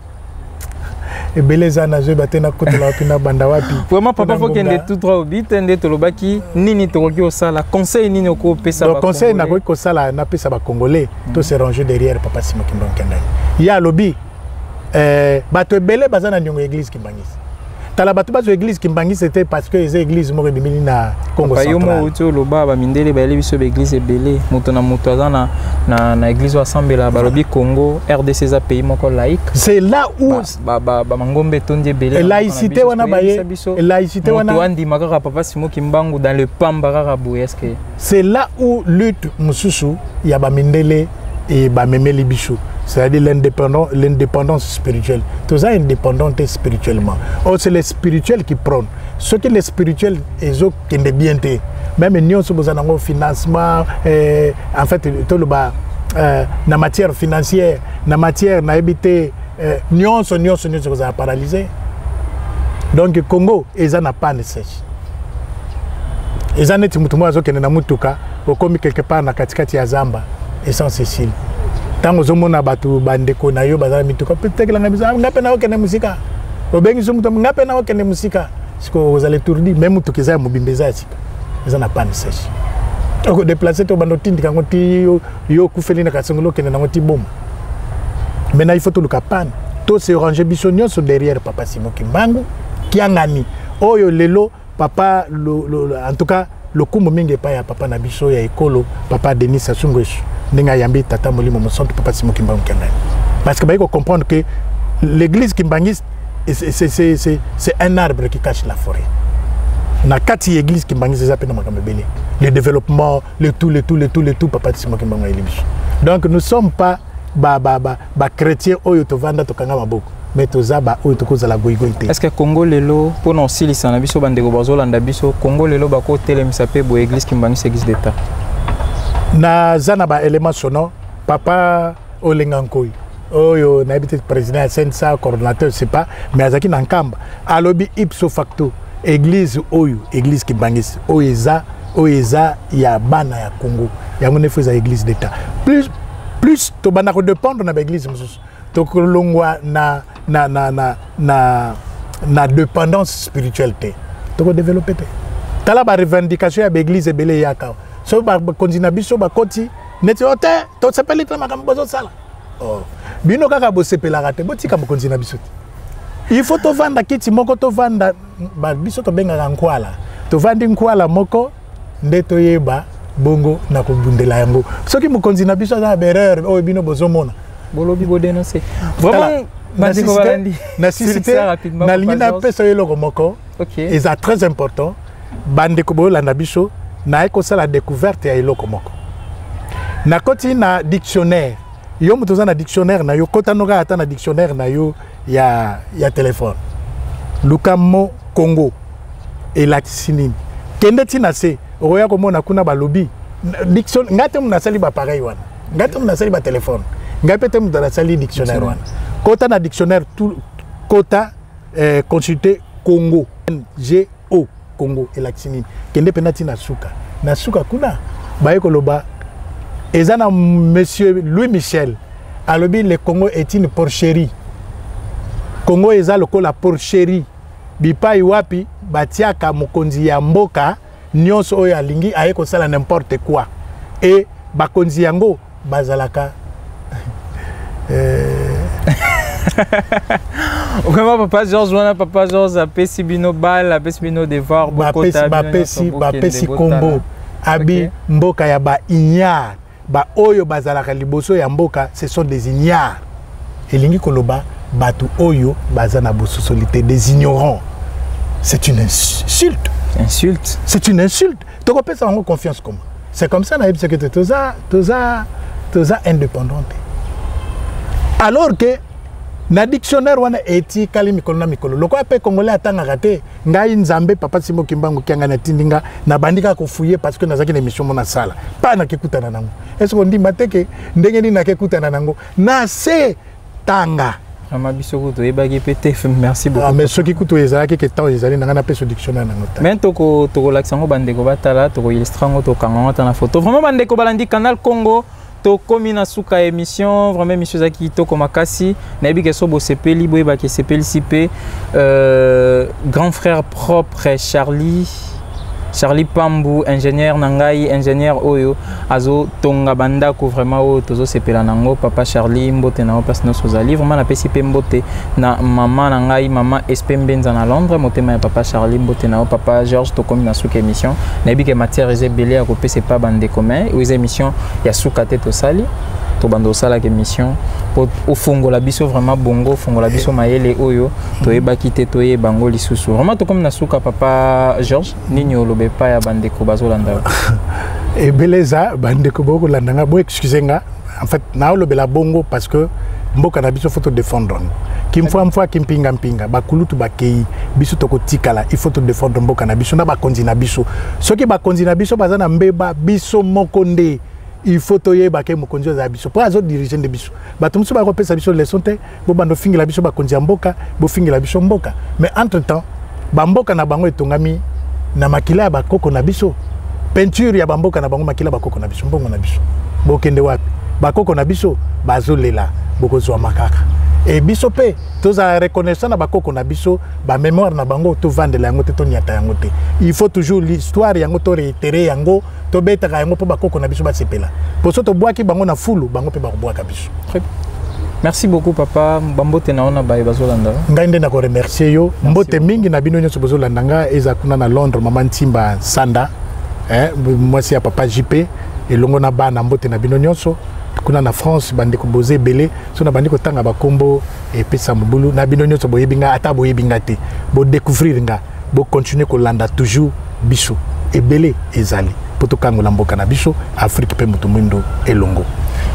ebeleza na zo batena kotola pina banda wapi vraiment papa faut kende tout droit au but ende tolobaki nini tokoki osala conseil nini oko pesa ba conseil na ko sala na pesa ba congolais to se ranger derrière papa Simon Kimbangu Kendani ya lobi bato ebele bazana nyongo église Kimbangisi tala bato bazo église Kimbangisi c'était parce que les églises mo bimini na Congo central payomo uto loba ba mindele ba lebiso be église ebele moto na moto azana na église assemblée balobi Congo RDC za pays moko laïque c'est là où ba mangombe tondi ebele laïcité wana baye laïcité wana wandi makaka papa Simon Kimbangu dans le pambara boyeske c'est là où lutte mususu ya ba mindele et ba memeli biso c'est-à-dire l'indépendance spirituelle. Tout ça est indépendant spirituellement. Oh, c'est les spirituels qui prônent. Ce qui est les spirituels, ils ont qui est bien. Même nous sommes en financement, en fait, tout le bas, na matière financière, na matière na habité, nous sommes paralysés. Donc le Congo, ils n'ont pas de sèche. Ils ont été mutuka, na mutuka, au comme quelque part na katikati ya Zamba et sans Cécile. Tango zomona batu bandeko na yo bazala mituka peut-être nga bisa ngape na okene musika obengi zo mutu ngape na okene musika siko ozale tourdi même mutu kiza mubimbeza sika eza na panne sèche oko déplacer to bando tindi kango ti yo kufeli na kasongolo kene na ngoti bom maintenant il faut tout le capan to se ranger bisonyo so derrière papa Simon Kimbangu kiangani oyo lelo papa en tout cas le kumbo mingi pa ya papa na biso ya ekolo papa Denis Sassou Nguesso ninga yambi tata molimo mosonto papa Simon Kimbangu Kendani parce que il faut comprendre que l'église Kimbangiste c'est un arbre qui cache la forêt na kati église Kimbangiste ça pena makambe belé le développement le tout papa Simon Kimbangu elibiso donc nous sommes pas ba chrétiens oyo to vanda to kanga maboko mais tozaba oyo tokozala goigoite est-ce que Congo lelo pour non silisa na biso bandeko bazolanda biso Congo lelo bako telemisa pe bo église Kimbangiste église d'état na zana ba élément sonore papa Olengankoi oyo na habité président sensa coordinateur c'est pas mais azaki na Nkamba alobi ipso facto église oyo église Kimbangiste oyo eza ya bana ya Congo yango ne feza église d'état plus to bana ko dépendre na ba église mususu to kolongwa na dépendance spirituelle to ko développer tala ba revendication ya ba église ebele yaka so ba konzina biso ba koti neti ote to sepeli tra makambo zo sala oh bino kaka bo sepela rate botika mo konzina biso il faut to vanda kiti moko to vanda ba biso to benga nkwala to vandi nkwala moko nde to yeba bongo na ko bundela yango soki mo konzina biso za bereur o bino bozomona bolobi bo dénoncer vraiment na lingina pesa eloko moko. Et ça très important. Bande ko bolanda biso na ekosa la découverte ya eloko moko. Na koti na dictionnaire. Yo mutoza na dictionnaire na yo kota noka ata na dictionnaire na yo ya téléphone. Lukamo Congo et la sinine. Kende tina se oya komona kuna balobi. Diction ngate muna sali ba pareil wana. Ngate muna sali ba téléphone. Ngapete muna sali dictionnaire wana. Kota na dictionnaire tout kota consulter Congo NGO Congo et la sinine. Kende penati na suka. Na suka kuna ba ekoloba ezana monsieur Louis Michel alobi le Congo est une porcherie. Congo eza lokola porcherie. Bipai wapi batiaka mokonzi ya mboka nyonso oyo alingi aye kosala n'importe quoi. Et bakonzi yango bazalaka Vraiment papa Georges wana papa Georges apesi bino bal apesi bino devoir bapesi kombo abi mboka ya ba ignare ba oyo bazalaka liboso ya mboka ce sont des ignares. Elingi koloba batu oyo bazana bososolité des ignorants. C'est une insulte. Insulte. C'est une insulte. Tu peux pas avoir confiance comme. C'est comme ça naïb que toza indépendante. Alors que na dictionnaire wana eti kali mikolo na mikolo. Loko ape congolais atanga raté. Ngai nzambe papa Simo Kimbangu kianga na tindinga na bandika ko fouiller parce que nazaki na émission mona sala. Pas na kekutana nango. Est-ce qu'on dit mateke ndenge ni na kekutana nango. Na se tanga. Merci beaucoup. Ah, mais ceux qui écoutent les arcs qui temps ils allaient dans un peu ce dictionnaire dans notre. Mais toko l'accent bandeko batala toko illustrango to kanganga ta na photo. Vraiment bandeko balandi canal Congo to komi na suka émission vraiment monsieur Zaki to komakasi na yebi ke so bo sepeli boye ba ke sepeli sipe grand frère propre Charlie Pambu, ingénieur Nangai, ingénieur Oyo, Azo Tonga Bandako, vraiment o tozo sepela nango, papa Charlie, mbote na opas no sozali, vraiment na pesipe mbote na maman Nangai, maman Espembenza na Londres, motema ya papa Charlie, mbote na papa Georges to komi na suka émission, na bi ke matière eze belé a kopé c'est pas bande commun, ou émission ya suka teto sali. To bando sala ke mission pour au fongo la biso vraiment bongo fongo la biso mayele oyo to eba kite to ye bango lisusu vraiment to comme na suka papa Georges nini olobe pa ya bande ko bazolanda et beleza bande ko boko landanga bo excusez-nga en fait na olobe la bongo parce que mboka na biso photo défendre kimfwa kimpinga bakulutu bakei biso toko tikala il faut te défendre mboka na biso na bakonzi na biso soki bakonzi na biso bazana mbeba biso mokonde. Il faut toyer baké mo konzo za biso pour les dirigeants de biso bato muso ba kopesa biso leçon te bo bando fingi la biso ba konzi mboka bo fingi la biso mboka mais entre temps ba mboka na bango etongami na makila ba koko na biso peinture ya ba mboka na bango makila ba koko na biso mbongo na biso bo kende wapi ba koko na biso bazolela boko zo makaka et biso pe toza reconnaissant na ba koko na biso ba mémoire na bango to vendre yango te to nyata yango te il faut toujours l'histoire yango to réitérer yango to beta yango po ba koko na biso ba sepela pour so to boaki bango na fulu bango pe ba boaka biso. Merci beaucoup papa bambote na ona ba bazolanda ngai nde na ko remercier yo mbote mingi na bino nyonso bazolanda nga eza kuna na Londres maman Timba Sanda moi c'est papa JP elongo na bana mbote na bino nyonso kuna na France bande ko boze belé so na bande ko tanga ba kombo et pesa mbulu na bino nyonso boyebinga ata boyebinga te bo découvrir nga bo continuer ko landa toujours biso et belé ezali poto kangola mboka na biso Afrique pe mutu mwindo elongo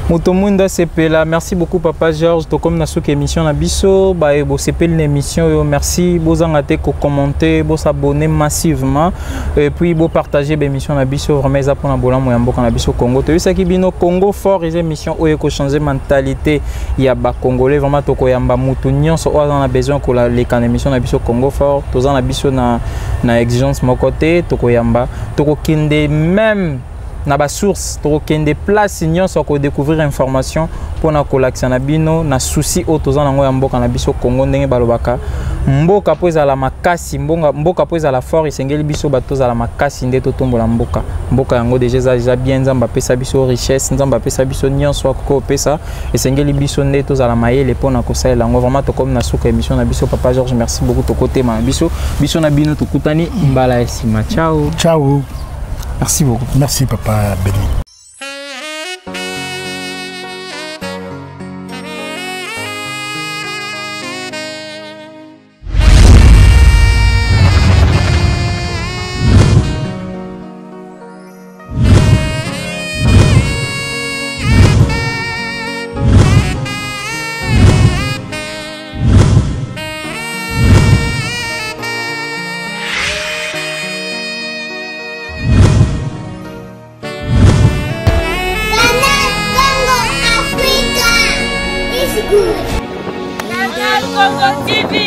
Mutomunda sepela merci beaucoup papa Georges to comme na souk émission na biso ba e bo sepel une émission yo merci bozanga te ko commenter bo s'abonner massivement et puis bo partager l'émission na biso vraiment za pona bolamo ya mboka na biso Congo to yisa ki bino Congo fort les émissions oyo ko changer mentalité ya ba congolais vraiment to ko yamba mutu nyonso o na besoin ko la les kan émission na biso Congo fort to za na biso na exigence mon côté to ko yamba to ko kinde même na ba source to kende place nyonso ko découvrir information pour na kolakisa na bino na souci otoza nango ya mboka na biso Congo ndenge balobaka mboka po ezala makasi mboka po ezala fort isengeli biso bato za la makasi nde to tombola mboka yango déjà za bien nzamba pesa biso richesse nzamba pesa biso nyonso ko pesa esengeli biso nde to za la mayele po na kosalela yango vraiment to comme na suka émission na biso papa Georges merci beaucoup to côté ma biso na bino to kutani mbala esima ciao ciao. Merci beaucoup. Merci papa Béni. Canal Congo TV.